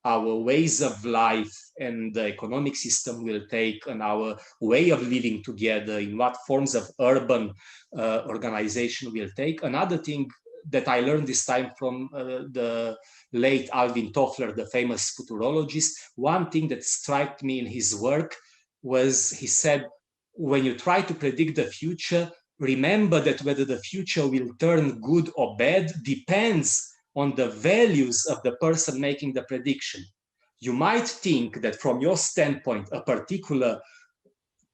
B: our ways of life and the economic system will take, and our way of living together, in what forms of urban organization will take. Another thing that I learned this time from the late Alvin Toffler, the famous futurologist, one thing that struck me in his work was, he said, when you try to predict the future, remember that whether the future will turn good or bad depends on the values of the person making the prediction. You might think that from your standpoint, a particular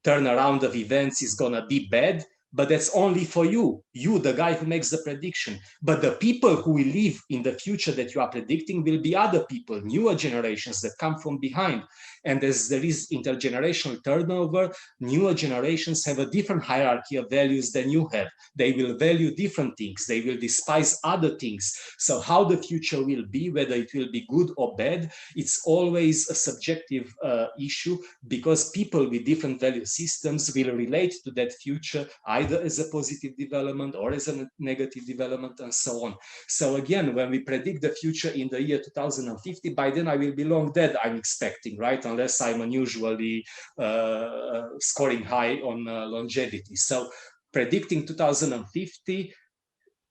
B: turnaround of events is going to be bad, but that's only for you, the guy who makes the prediction. But the people who will live in the future that you are predicting will be other people, newer generations that come from behind. And as there is intergenerational turnover, newer generations have a different hierarchy of values than you have. They will value different things. They will despise other things. So how the future will be, whether it will be good or bad, it's always a subjective issue, because people with different value systems will relate to that future either as a positive development or as a negative development, and so on. So again, when we predict the future in the year 2050, by then I will be long dead, I'm expecting, right? Unless I'm unusually scoring high on longevity. So predicting 2050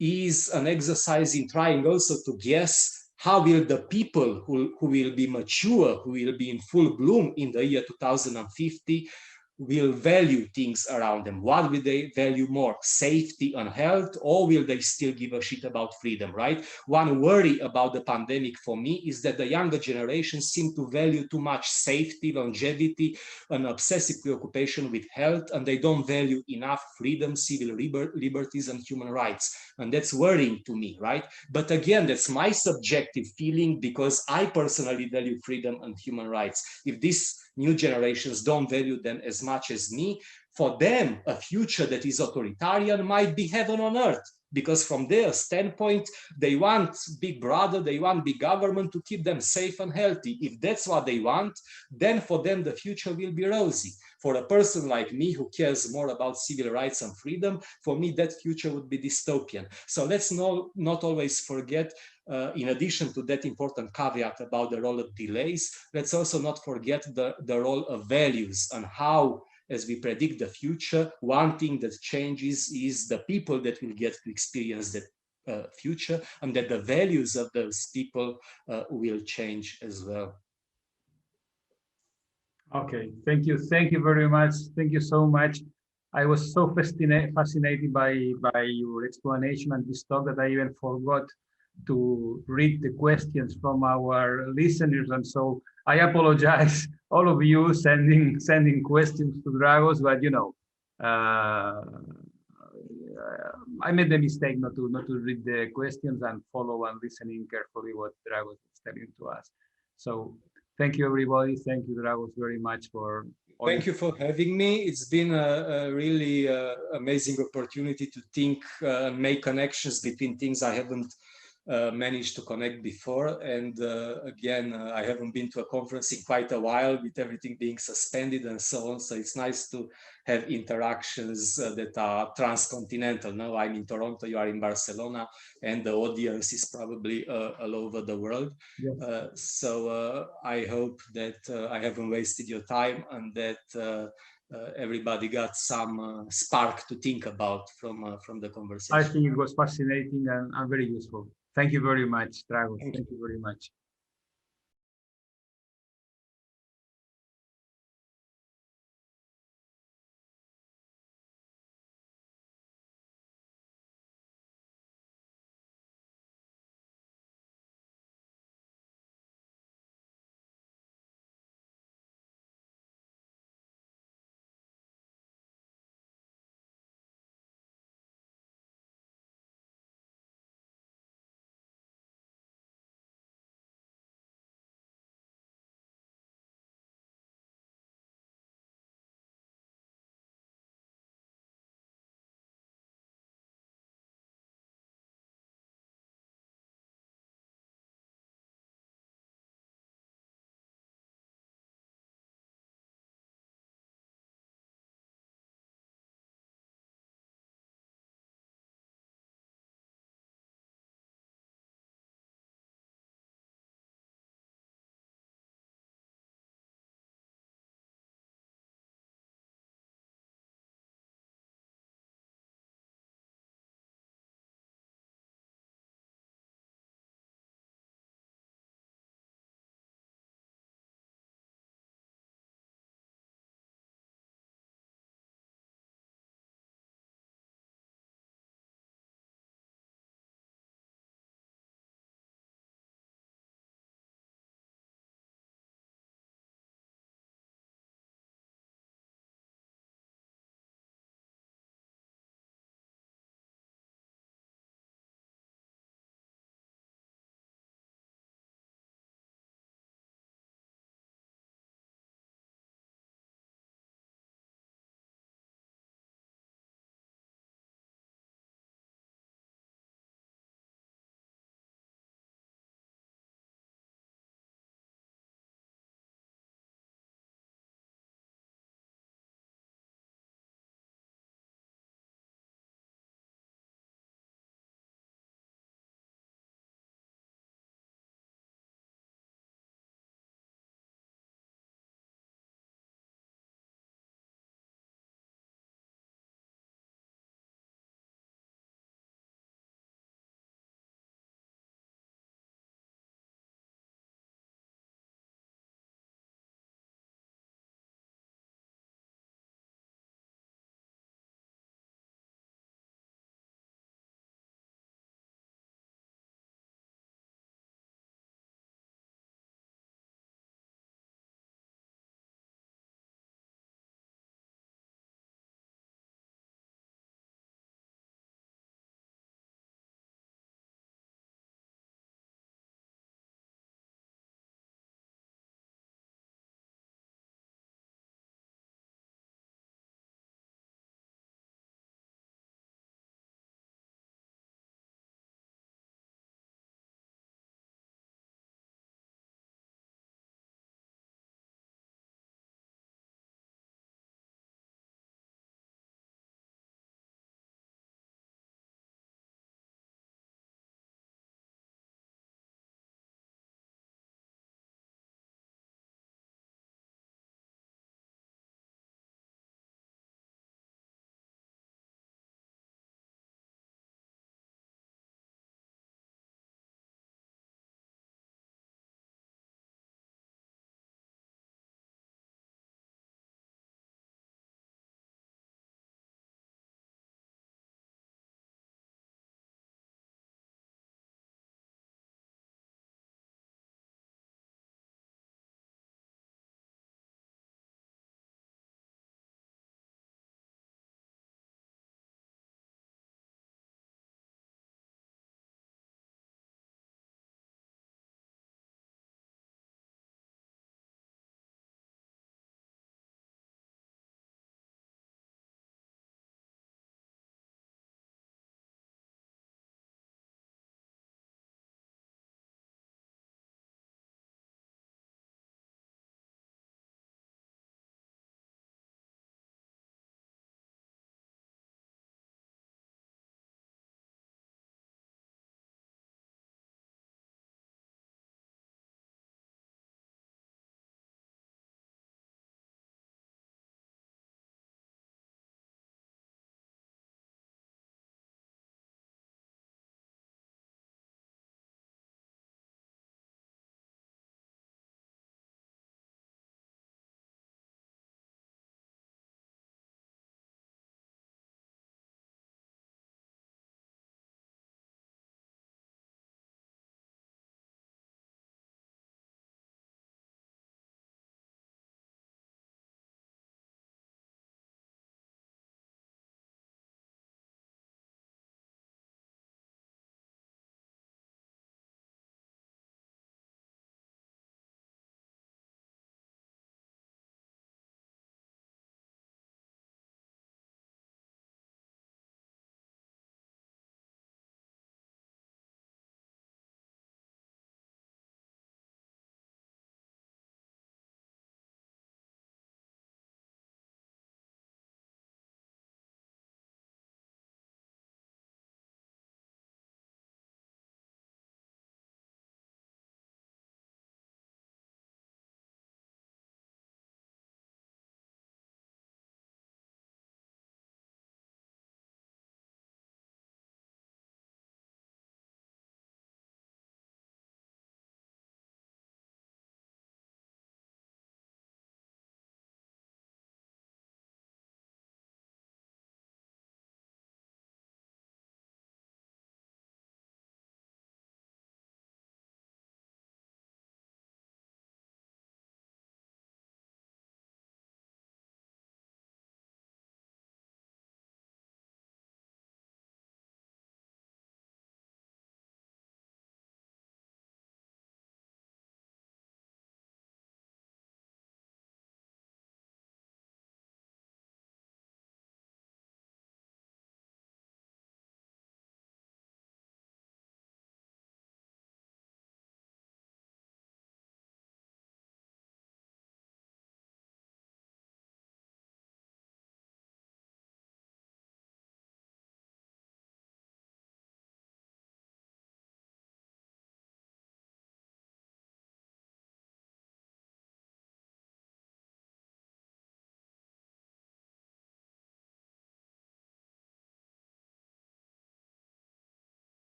B: is an exercise in trying also to guess how will the people who will be mature, who will be in full bloom in the year 2050, will value things around them. What will they value more, safety and health, or will they still give a shit about freedom, right? One worry about the pandemic for me is that the younger generations seem to value too much safety, longevity, an obsessive preoccupation with health, and they don't value enough freedom, civil liberties, and human rights. And that's worrying to me, right? But again, that's my subjective feeling, because I personally value freedom and human rights. If these new generations don't value them as much as me, for them, a future that is authoritarian might be heaven on earth, because from their standpoint, they want big brother, they want big government to keep them safe and healthy. If that's what they want, then for them, the future will be rosy. For a person like me who cares more about civil rights and freedom, for me, that future would be dystopian. So let's not always forget, in addition to that important caveat about the role of delays, let's also not forget the role of values and how, as we predict the future, one thing that changes is the people that will get to experience that future, and that the values of those people will change as well.
A: Okay, thank you. Thank you very much. Thank you so much. I was so fascinated by your explanation and this talk that I even forgot to read the questions from our listeners. And so I apologize, all of you sending questions to Dragos, but you know, I made the mistake not to read the questions and follow and listening carefully what Dragos was telling to us. So thank you, everybody. Thank you, Dragos, very much for.
B: Thank you for having me. It's been a really amazing opportunity to think, make connections between things I haven't managed to connect before. And again, I haven't been to a conference in quite a while, with everything being suspended and so on. So it's nice to have interactions that are transcontinental. Now I'm in Toronto, you are in Barcelona, and the audience is probably all over the world.
A: Yes.
B: So I hope that I haven't wasted your time, and that everybody got some spark to think about from the conversation.
A: I think it was fascinating and very useful. Thank you very much, Dragos. Thank you very much.